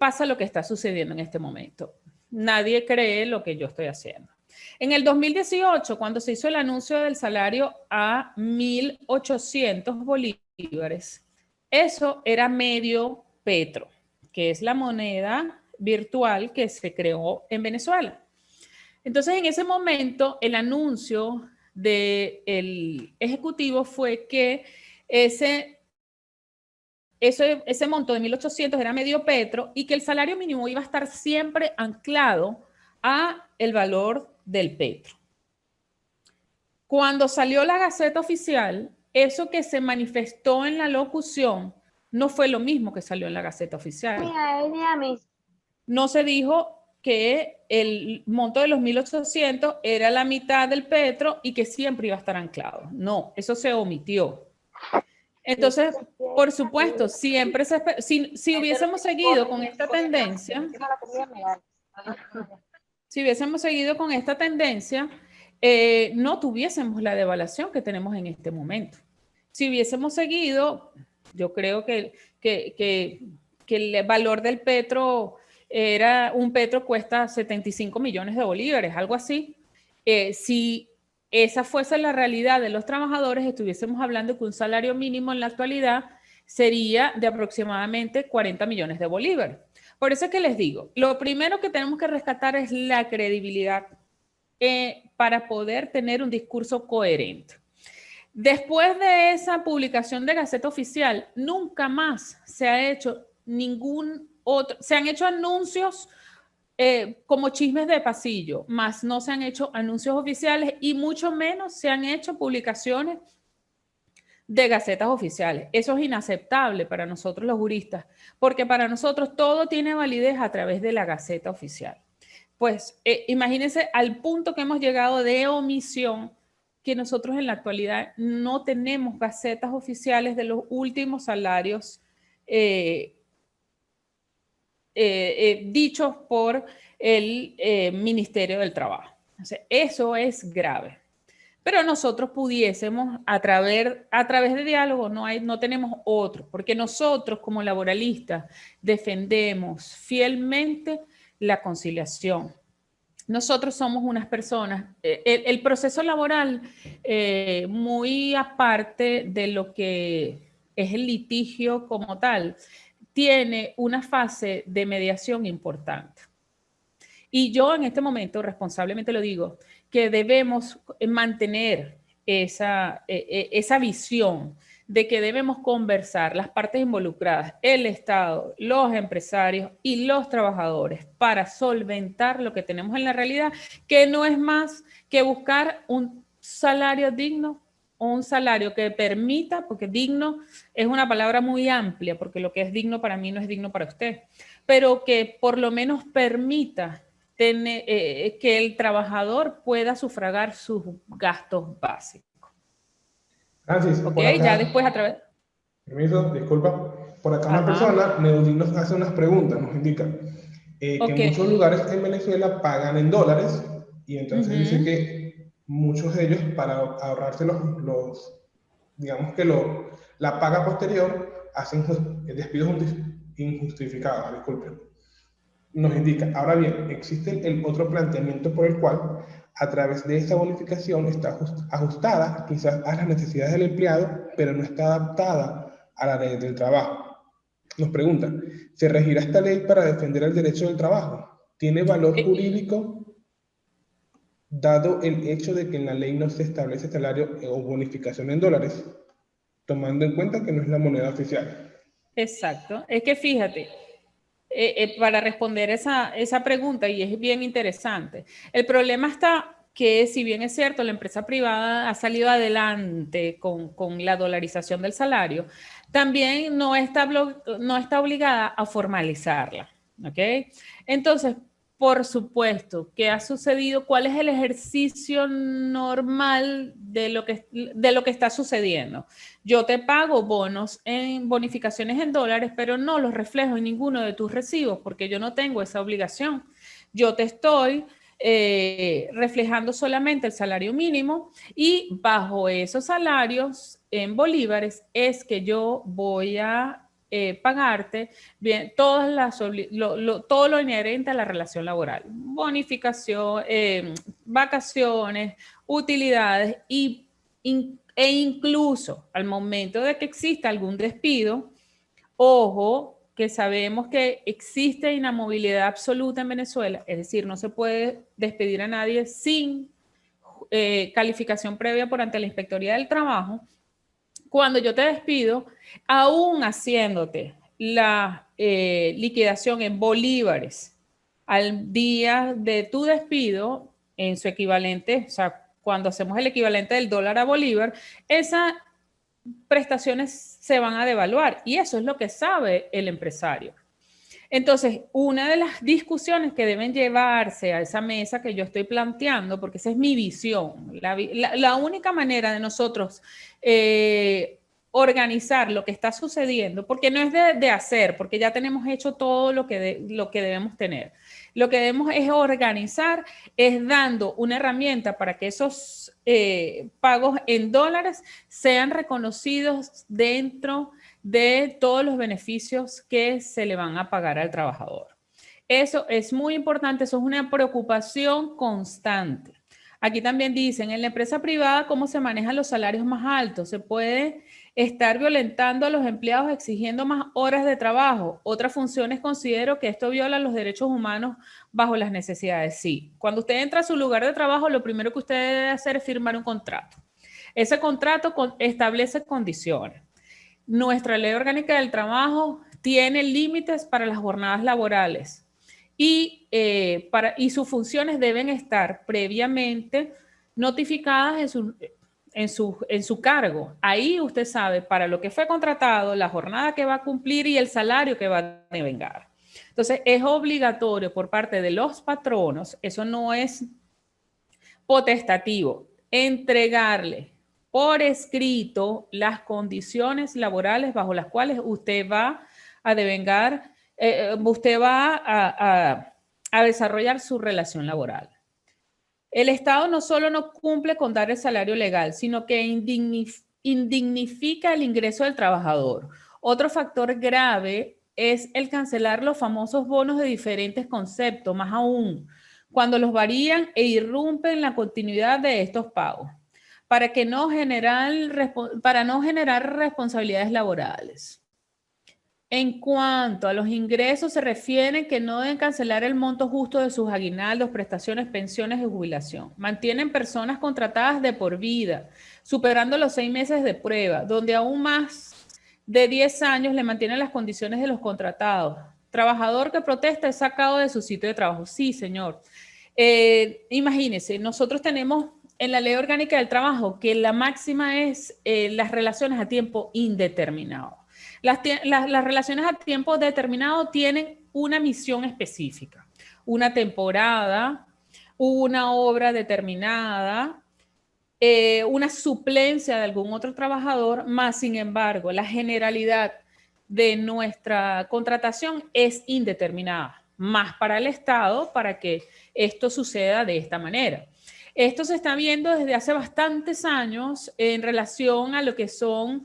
pasa lo que está sucediendo en este momento. Nadie cree lo que yo estoy haciendo. En el 2018, cuando se hizo el anuncio del salario a 1.800 bolívares, eso era medio petro, que es la moneda virtual que se creó en Venezuela. Entonces, en ese momento, el anuncio del ejecutivo fue que ese monto de 1.800 era medio petro y que el salario mínimo iba a estar siempre anclado a el valor del petro. Cuando salió la Gaceta Oficial, eso que se manifestó en la locución no fue lo mismo que salió en la Gaceta Oficial. No se dijo que el monto de los 1.800 era la mitad del petro y que siempre iba a estar anclado. No, eso se omitió. Entonces, por supuesto, siempre si hubiésemos seguido con esta tendencia, no tuviésemos la devaluación que tenemos en este momento. Si hubiésemos seguido, yo creo que el valor del petro un petro cuesta 75 millones de bolívares, algo así. Si esa fuese la realidad de los trabajadores, estuviésemos hablando que un salario mínimo en la actualidad sería de aproximadamente 40 millones de bolívares. Por eso es que les digo, lo primero que tenemos que rescatar es la credibilidad para poder tener un discurso coherente. Después de esa publicación de Gaceta Oficial, nunca más se ha hecho ningún otro, se han hecho anuncios como chismes de pasillo, más no se han hecho anuncios oficiales y mucho menos se han hecho publicaciones de gacetas oficiales. Eso es inaceptable para nosotros los juristas, porque para nosotros todo tiene validez a través de la Gaceta Oficial. Pues imagínense al punto que hemos llegado de omisión, que nosotros en la actualidad no tenemos gacetas oficiales de los últimos salarios dichos por el Ministerio del Trabajo. O sea, eso es grave. Pero nosotros pudiésemos, a través de diálogo, no tenemos otro, porque nosotros como laboralistas defendemos fielmente la conciliación. Nosotros somos unas personas, el proceso laboral, muy aparte de lo que es el litigio como tal, tiene una fase de mediación importante. Y yo en este momento, responsablemente lo digo, que debemos mantener esa visión de que debemos conversar las partes involucradas, el Estado, los empresarios y los trabajadores para solventar lo que tenemos en la realidad, que no es más que buscar un salario digno o un salario que permita, porque digno es una palabra muy amplia, porque lo que es digno para mí no es digno para usted, pero que por lo menos permita que el trabajador pueda sufragar sus gastos básicos.
Francis,
¿Ok?
por acá,
Ya después a través...
Permiso, disculpa. Por acá una persona, Neudin, nos hace unas preguntas, nos indica que en muchos lugares en Venezuela pagan en dólares y entonces dice que muchos de ellos para ahorrarse digamos que la paga posterior hacen despidos injustificados, disculpen. Nos indica, ahora bien, existe el otro planteamiento por el cual a través de esta bonificación está ajustada quizás a las necesidades del empleado, pero no está adaptada a la ley del trabajo. Nos pregunta, ¿se regirá esta ley para defender el derecho del trabajo? ¿Tiene valor jurídico dado el hecho de que en la ley no se establece salario o bonificación en dólares, tomando en cuenta que no es la moneda oficial?
Exacto. Es que fíjate, para responder esa pregunta, y es bien interesante, el problema está que si bien es cierto, la empresa privada ha salido adelante con la dolarización del salario, también no está obligada a formalizarla, ¿ok? Entonces, por supuesto, ¿qué ha sucedido? ¿Cuál es el ejercicio normal de lo que está sucediendo? Yo te pago bonos en bonificaciones en dólares, pero no los reflejo en ninguno de tus recibos porque yo no tengo esa obligación. Yo te estoy reflejando solamente el salario mínimo y bajo esos salarios en bolívares es que yo voy a pagarte bien todo lo inherente a la relación laboral, bonificación, vacaciones, utilidades e incluso al momento de que exista algún despido, ojo, que sabemos que existe inamovilidad absoluta en Venezuela, es decir, no se puede despedir a nadie sin calificación previa por ante la Inspectoría del Trabajo. Cuando yo te despido, aún haciéndote la liquidación en bolívares al día de tu despido, en su equivalente, o sea, cuando hacemos el equivalente del dólar a bolívar, esas prestaciones se van a devaluar y eso es lo que sabe el empresario. Entonces, una de las discusiones que deben llevarse a esa mesa que yo estoy planteando, porque esa es mi visión, la única manera de nosotros organizar lo que está sucediendo, porque no es de hacer, porque ya tenemos hecho todo lo que debemos tener. Lo que debemos es organizar, es dando una herramienta para que esos pagos en dólares sean reconocidos dentro de todos los beneficios que se le van a pagar al trabajador. Eso es muy importante, eso es una preocupación constante. Aquí también dicen, en la empresa privada, ¿cómo se manejan los salarios más altos? ¿Se puede estar violentando a los empleados exigiendo más horas de trabajo? Otras funciones considero que esto viola los derechos humanos bajo las necesidades. Sí, cuando usted entra a su lugar de trabajo, lo primero que usted debe hacer es firmar un contrato. Ese contrato establece condiciones. Nuestra ley orgánica del trabajo tiene límites para las jornadas laborales y sus funciones deben estar previamente notificadas en su cargo. Ahí usted sabe para lo que fue contratado, la jornada que va a cumplir y el salario que va a devengar. Entonces, es obligatorio por parte de los patronos, eso no es potestativo, entregarle por escrito las condiciones laborales bajo las cuales usted va a devengar, usted va a desarrollar su relación laboral. El Estado no solo no cumple con dar el salario legal, sino que indignifica el ingreso del trabajador. Otro factor grave es el cancelar los famosos bonos de diferentes conceptos, más aún cuando los varían e irrumpen la continuidad de estos pagos, para no generar responsabilidades laborales. En cuanto a los ingresos, se refieren que no deben cancelar el monto justo de sus aguinaldos, prestaciones, pensiones y jubilación. Mantienen personas contratadas de por vida, superando los 6 meses de prueba, donde aún más de 10 años le mantienen las condiciones de los contratados. Trabajador que protesta es sacado de su sitio de trabajo. Sí, señor. Imagínense, nosotros tenemos en la Ley Orgánica del Trabajo que la máxima es las relaciones a tiempo indeterminado. Las relaciones a tiempo determinado tienen una misión específica, una temporada, una obra determinada, una suplencia de algún otro trabajador, más sin embargo, la generalidad de nuestra contratación es indeterminada, más para el Estado, para que esto suceda de esta manera. Esto se está viendo desde hace bastantes años en relación a lo que son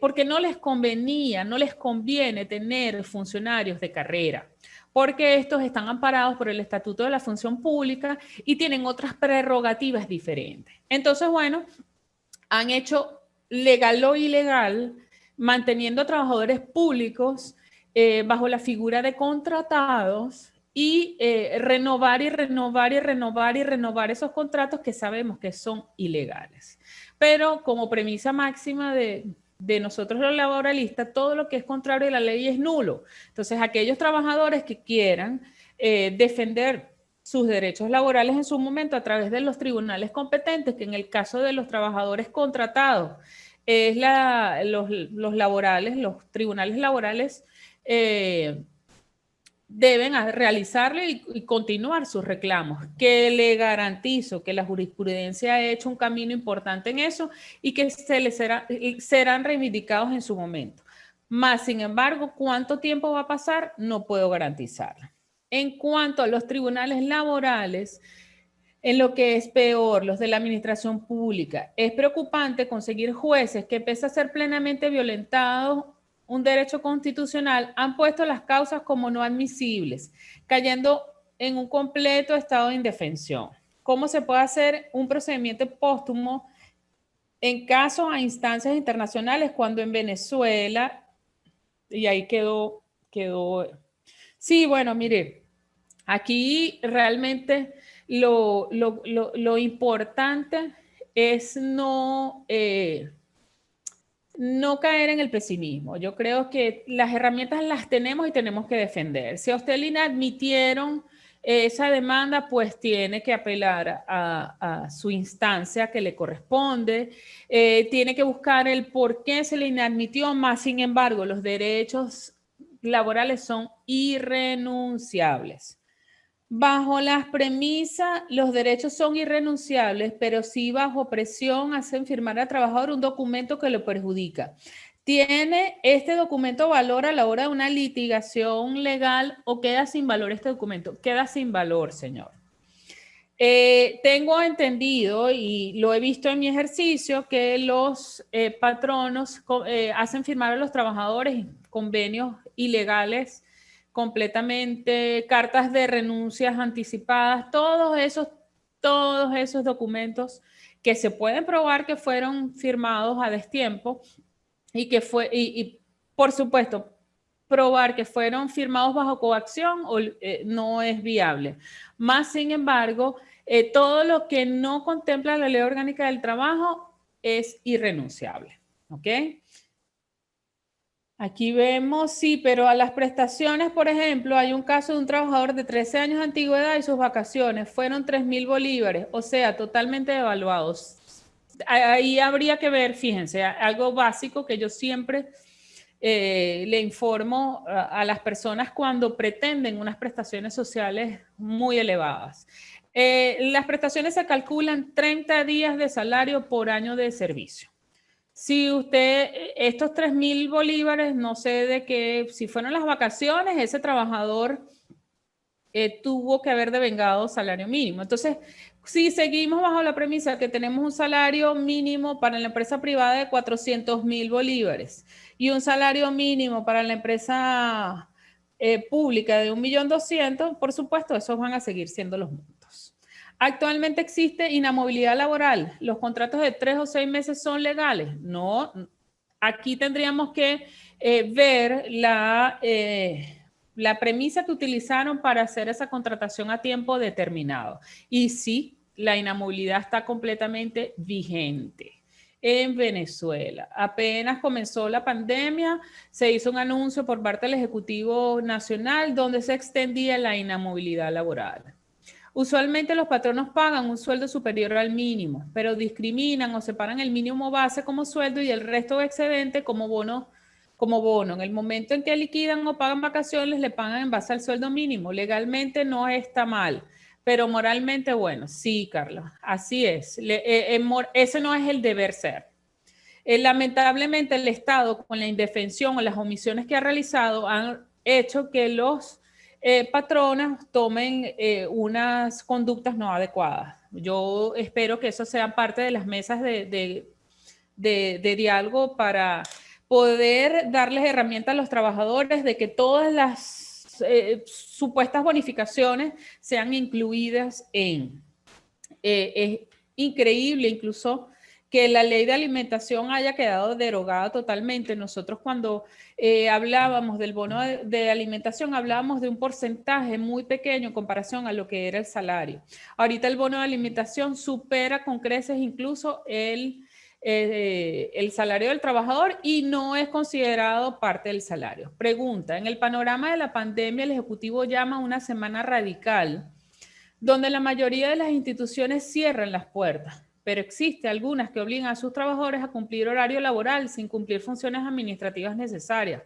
porque no les conviene tener funcionarios de carrera, porque estos están amparados por el Estatuto de la Función Pública y tienen otras prerrogativas diferentes. Entonces, bueno, han hecho legal lo ilegal, manteniendo a trabajadores públicos bajo la figura de contratados y renovar esos contratos que sabemos que son ilegales. Pero como premisa máxima de nosotros los laboralistas, todo lo que es contrario a la ley es nulo. Entonces, aquellos trabajadores que quieran defender sus derechos laborales en su momento a través de los tribunales competentes, que en el caso de los trabajadores contratados es los tribunales laborales deben realizarle y continuar sus reclamos, que le garantizo que la jurisprudencia ha hecho un camino importante en eso y que serán reivindicados en su momento. Más, sin embargo, ¿cuánto tiempo va a pasar? No puedo garantizarlo. En cuanto a los tribunales laborales, en lo que es peor, los de la administración pública, es preocupante conseguir jueces que, pese a ser plenamente violentados un derecho constitucional, han puesto las causas como no admisibles, cayendo en un completo estado de indefensión. ¿Cómo se puede hacer un procedimiento póstumo en casos a instancias internacionales cuando en Venezuela Y ahí quedó. Sí, bueno, mire, aquí realmente lo importante es no caer en el pesimismo. Yo creo que las herramientas las tenemos y tenemos que defender. Si a usted le admitieron esa demanda, pues tiene que apelar a su instancia que le corresponde, tiene que buscar el por qué se le inadmitió, más sin embargo, los derechos laborales son irrenunciables. Bajo las premisas, los derechos son irrenunciables, pero si bajo presión hacen firmar al trabajador un documento que lo perjudica. ¿Tiene este documento valor a la hora de una litigación legal o queda sin valor este documento? Queda sin valor, señor. Tengo entendido y lo he visto en mi ejercicio que los patronos hacen firmar a los trabajadores convenios ilegales completamente, cartas de renuncias anticipadas, todos esos documentos que se pueden probar que fueron firmados a destiempo y que y por supuesto, probar que fueron firmados bajo coacción no es viable. Más sin embargo, todo lo que no contempla la Ley Orgánica del Trabajo es irrenunciable. ¿Ok? Aquí vemos, sí, pero a las prestaciones, por ejemplo, hay un caso de un trabajador de 13 años de antigüedad y sus vacaciones fueron 3.000 bolívares, o sea, totalmente devaluados. Ahí habría que ver, fíjense, algo básico que yo siempre le informo a las personas cuando pretenden unas prestaciones sociales muy elevadas. Las prestaciones se calculan 30 días de salario por año de servicio. Si usted, estos 3.000 bolívares, no sé de qué, si fueron las vacaciones, ese trabajador tuvo que haber devengado salario mínimo. Entonces, si seguimos bajo la premisa que tenemos un salario mínimo para la empresa privada de 400.000 bolívares y un salario mínimo para la empresa pública de 1.200.000, por supuesto, esos van a seguir siendo los montos. Actualmente existe inamovilidad laboral. ¿Los contratos de 3 o 6 meses son legales? No. Aquí tendríamos que ver la premisa que utilizaron para hacer esa contratación a tiempo determinado. Y sí, la inamovilidad está completamente vigente. En Venezuela, apenas comenzó la pandemia, se hizo un anuncio por parte del Ejecutivo Nacional donde se extendía la inamovilidad laboral. Usualmente los patronos pagan un sueldo superior al mínimo, pero discriminan o separan el mínimo base como sueldo y el resto excedente como bono. En el momento en que liquidan o pagan vacaciones, le pagan en base al sueldo mínimo. Legalmente no está mal, pero moralmente, bueno, sí, Carlos, así es. Ese no es el deber ser. Lamentablemente, el Estado, con la indefensión o las omisiones que ha realizado, han hecho que los patronas tomen unas conductas no adecuadas. Yo espero que eso sea parte de las mesas de diálogo para poder darles herramientas a los trabajadores de que todas las supuestas bonificaciones sean incluidas en. Es increíble incluso que la ley de alimentación haya quedado derogada totalmente. Nosotros cuando hablábamos del bono de alimentación, hablábamos de un porcentaje muy pequeño en comparación a lo que era el salario. Ahorita el bono de alimentación supera con creces incluso el salario del trabajador y no es considerado parte del salario. Pregunta, en el panorama de la pandemia, el Ejecutivo llama a una semana radical, donde la mayoría de las instituciones cierran las puertas, pero existe algunas que obligan a sus trabajadores a cumplir horario laboral sin cumplir funciones administrativas necesarias,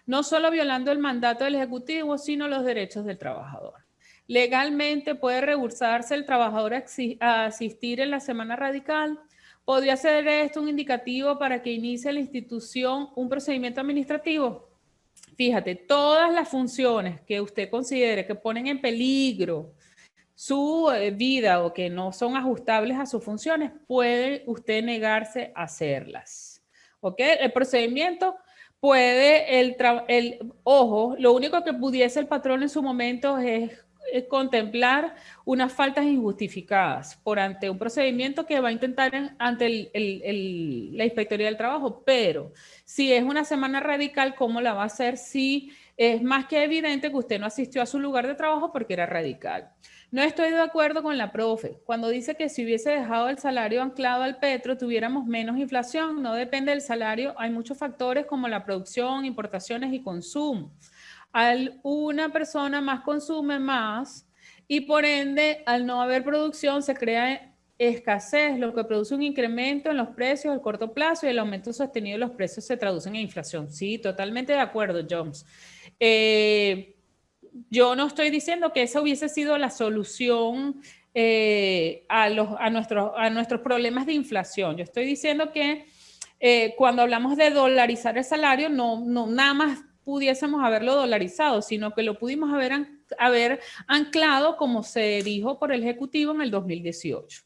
no solo violando el mandato del Ejecutivo, sino los derechos del trabajador. Legalmente puede rehusarse el trabajador a asistir en la semana radical. ¿Podría ser esto un indicativo para que inicie la institución un procedimiento administrativo? Fíjate, todas las funciones que usted considere que ponen en peligro su vida o que no son ajustables a sus funciones, puede usted negarse a hacerlas. ¿Ok? El procedimiento puede, ojo, lo único que pudiese el patrón en su momento es contemplar unas faltas injustificadas por ante un procedimiento que va a intentar ante la Inspectoría del Trabajo, pero si es una semana radical, ¿cómo la va a hacer si es más que evidente que usted no asistió a su lugar de trabajo porque era radical? No estoy de acuerdo con la profe cuando dice que si hubiese dejado el salario anclado al petro tuviéramos menos inflación. No depende del salario, hay muchos factores como la producción, importaciones y consumo. Una persona más consume más y por ende al no haber producción se crea escasez, lo que produce un incremento en los precios a corto plazo y el aumento sostenido de los precios se traduce en inflación. Sí, totalmente de acuerdo, Jones. Yo no estoy diciendo que esa hubiese sido la solución a nuestros problemas de inflación. Yo estoy diciendo que cuando hablamos de dolarizar el salario, no nada más pudiésemos haberlo dolarizado, sino que lo pudimos haber anclado como se dijo por el Ejecutivo en el 2018.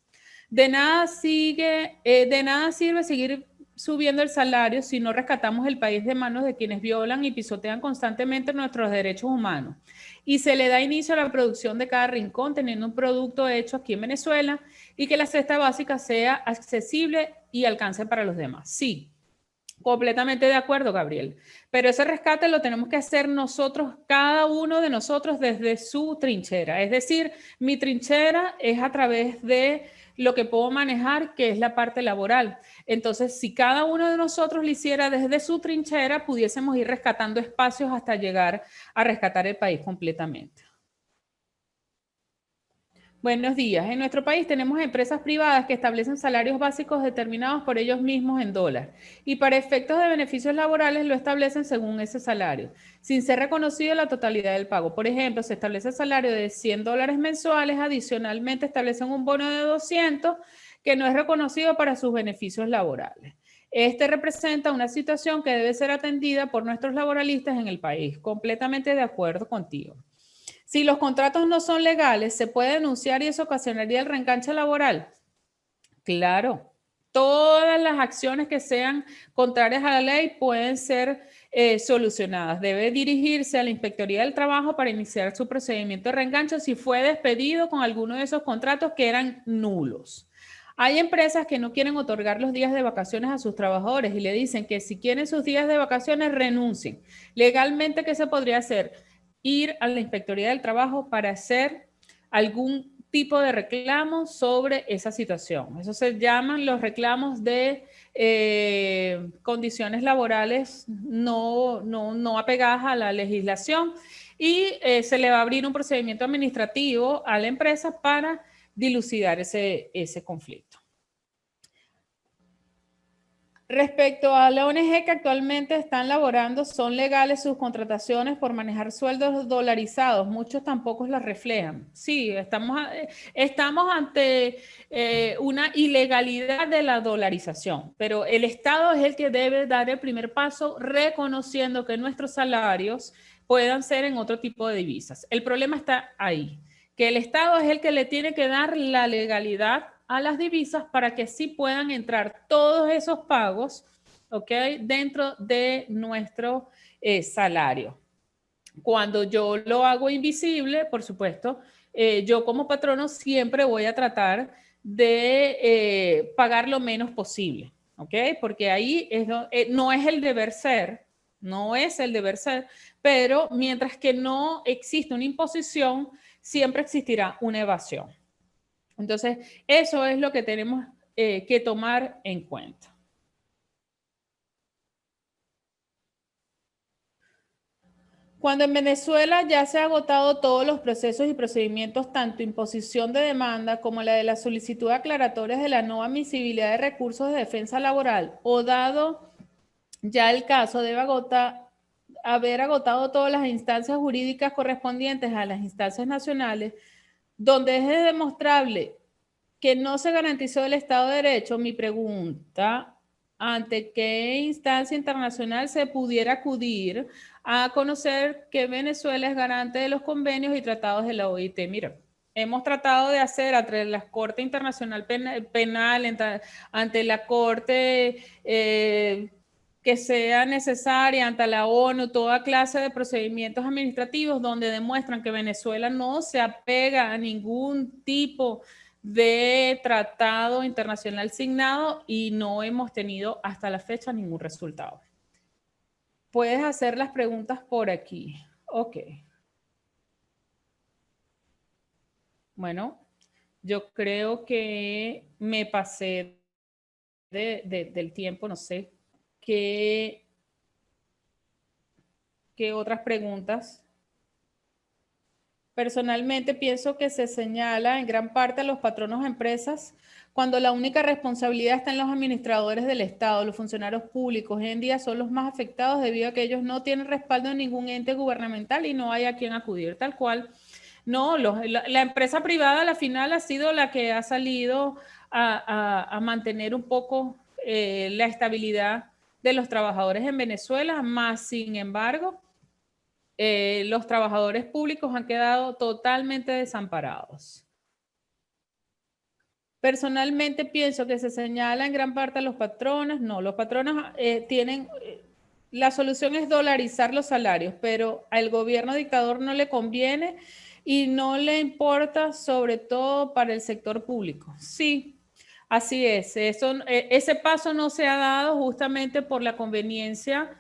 De nada sirve seguir subiendo el salario si no rescatamos el país de manos de quienes violan y pisotean constantemente nuestros derechos humanos. Y se le da inicio a la producción de cada rincón, teniendo un producto hecho aquí en Venezuela y que la cesta básica sea accesible y alcance para los demás. Sí, completamente de acuerdo, Gabriel. Pero ese rescate lo tenemos que hacer nosotros, cada uno de nosotros desde su trinchera. Es decir, mi trinchera es a través de lo que puedo manejar, que es la parte laboral. Entonces, si cada uno de nosotros lo hiciera desde su trinchera, pudiésemos ir rescatando espacios hasta llegar a rescatar el país completamente. Buenos días. En nuestro país tenemos empresas privadas que establecen salarios básicos determinados por ellos mismos en dólar y para efectos de beneficios laborales lo establecen según ese salario, sin ser reconocido la totalidad del pago. Por ejemplo, se establece el salario de $100 mensuales, adicionalmente establecen un bono de 200 que no es reconocido para sus beneficios laborales. Este representa una situación que debe ser atendida por nuestros laboralistas en el país. Completamente de acuerdo contigo. Si los contratos no son legales, ¿se puede denunciar y eso ocasionaría el reenganche laboral? Claro, todas las acciones que sean contrarias a la ley pueden ser solucionadas. Debe dirigirse a la Inspectoría del Trabajo para iniciar su procedimiento de reenganche si fue despedido con alguno de esos contratos que eran nulos. Hay empresas que no quieren otorgar los días de vacaciones a sus trabajadores y le dicen que si quieren sus días de vacaciones renuncien. Legalmente, ¿qué se podría hacer? Ir a la Inspectoría del Trabajo para hacer algún tipo de reclamo sobre esa situación. Eso se llaman los reclamos de condiciones laborales no apegadas a la legislación y se le va a abrir un procedimiento administrativo a la empresa para dilucidar ese conflicto. Respecto a la ONG que actualmente están laborando, ¿son legales sus contrataciones por manejar sueldos dolarizados? Muchos tampoco las reflejan. Sí, estamos ante una ilegalidad de la dolarización, pero el Estado es el que debe dar el primer paso reconociendo que nuestros salarios puedan ser en otro tipo de divisas. El problema está ahí, que el Estado es el que le tiene que dar la legalidad a las divisas para que sí puedan entrar todos esos pagos, ¿ok? Dentro de nuestro salario. Cuando yo lo hago invisible, por supuesto, yo como patrono siempre voy a tratar de pagar lo menos posible, ¿ok? Porque ahí no es el deber ser, no es el deber ser, pero mientras que no existe una imposición, siempre existirá una evasión. Entonces, eso es lo que tenemos que tomar en cuenta. Cuando en Venezuela ya se han agotado todos los procesos y procedimientos, tanto imposición de demanda como la de la solicitud aclaratorias de la no admisibilidad de recursos de defensa laboral, o dado ya el caso, debe haber agotado todas las instancias jurídicas correspondientes a las instancias nacionales, donde es demostrable que no se garantizó el Estado de Derecho. Mi pregunta, ¿ante qué instancia internacional se pudiera acudir a conocer que Venezuela es garante de los convenios y tratados de la OIT? Mira, hemos tratado de hacer ante la Corte Internacional Penal, ante la Corte que sea necesaria ante la ONU toda clase de procedimientos administrativos donde demuestran que Venezuela no se apega a ningún tipo de tratado internacional signado y no hemos tenido hasta la fecha ningún resultado. Puedes hacer las preguntas por aquí. Ok. Bueno, yo creo que me pasé del tiempo, no sé. ¿Qué otras preguntas? Personalmente pienso que se señala en gran parte a los patronos de empresas cuando la única responsabilidad está en los administradores del Estado. Los funcionarios públicos hoy en día son los más afectados debido a que ellos no tienen respaldo en ningún ente gubernamental y no hay a quien acudir, tal cual. No, la empresa privada a la final ha sido la que ha salido a mantener un poco la estabilidad de los trabajadores en Venezuela, más sin embargo, los trabajadores públicos han quedado totalmente desamparados. Personalmente pienso que se señala en gran parte a los patronos. No, los patronos tienen... la solución es dolarizar los salarios, pero al gobierno dictador no le conviene y no le importa, sobre todo para el sector público. Sí, así es. Ese paso no se ha dado justamente por la conveniencia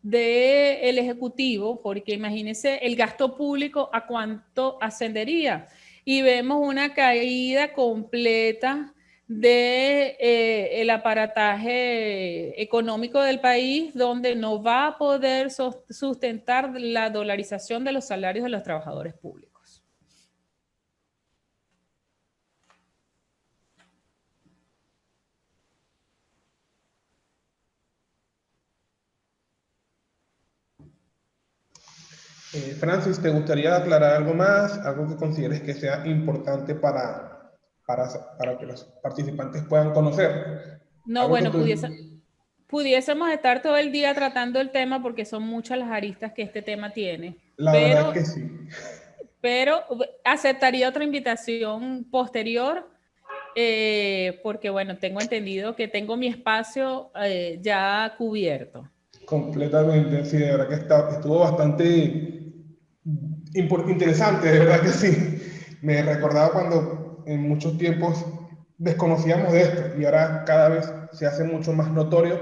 del Ejecutivo, porque imagínense el gasto público a cuánto ascendería. Y vemos una caída completa del aparataje económico del país, donde no va a poder sustentar la dolarización de los salarios de los trabajadores públicos.
Francis, ¿te gustaría aclarar algo más? Algo que consideres que sea importante para que los participantes puedan conocer.
No,
Algo que
bueno,
tú...
pudiésemos estar todo el día tratando el tema porque son muchas las aristas que este tema tiene.
La verdad es que sí.
Pero aceptaría otra invitación posterior porque, bueno, tengo entendido que tengo mi espacio ya cubierto.
Completamente, sí, de verdad que estuvo bastante interesante, de verdad que sí. Me recordaba cuando en muchos tiempos desconocíamos de esto y ahora cada vez se hace mucho más notorio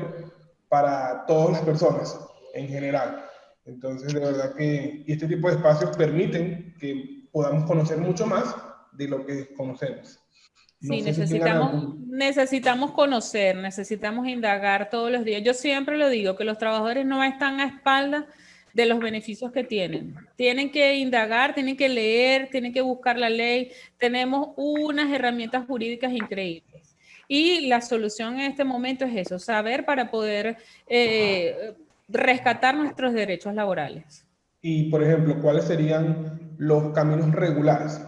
para todas las personas en general. Entonces, de verdad que y este tipo de espacios permiten que podamos conocer mucho más de lo que desconocemos. No
Sí,
sé si tengan
necesitamos conocer, necesitamos indagar todos los días. Yo siempre lo digo, que los trabajadores no están a espaldas de los beneficios que tienen. Tienen que indagar, tienen que leer, tienen que buscar la ley. Tenemos unas herramientas jurídicas increíbles. Y la solución en este momento es eso, saber para poder rescatar nuestros derechos laborales.
Y, por ejemplo, ¿cuáles serían los caminos regulares,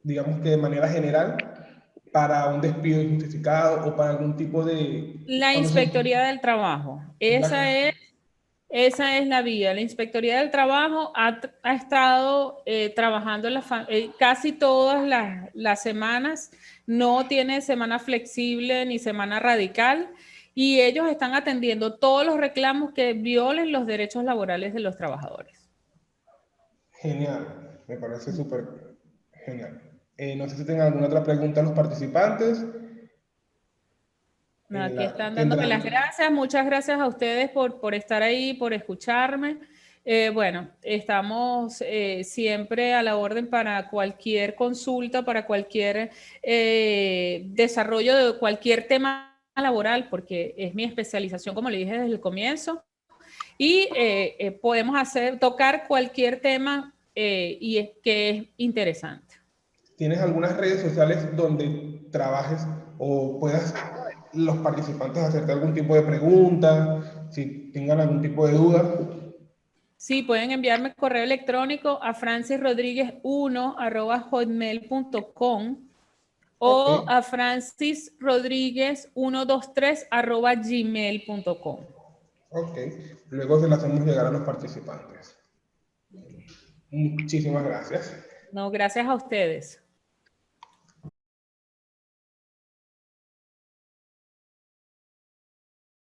digamos que de manera general, para un despido injustificado o para algún tipo de...
La Inspectoría del Trabajo. Esa es la vía. La Inspectoría del Trabajo ha estado trabajando casi todas las semanas. No tiene semana flexible ni semana radical. Y ellos están atendiendo todos los reclamos que violen los derechos laborales de los trabajadores.
Genial, me parece súper genial. No sé si tengan alguna otra pregunta los participantes.
Aquí están dándome las gracias. Muchas gracias a ustedes por estar ahí, por escucharme. Bueno, estamos siempre a la orden para cualquier consulta, para cualquier desarrollo de cualquier tema laboral, porque es mi especialización, como le dije desde el comienzo. Y podemos tocar cualquier tema que es interesante.
¿Tienes algunas redes sociales donde trabajes o puedas los participantes hacerte algún tipo de pregunta, si tengan algún tipo de duda?
Sí, pueden enviarme correo electrónico a francisrodriguez1@hotmail.com o a francisrodriguez123@gmail.com.
Ok, luego se las hacemos llegar a los participantes. Muchísimas gracias.
No, gracias a ustedes.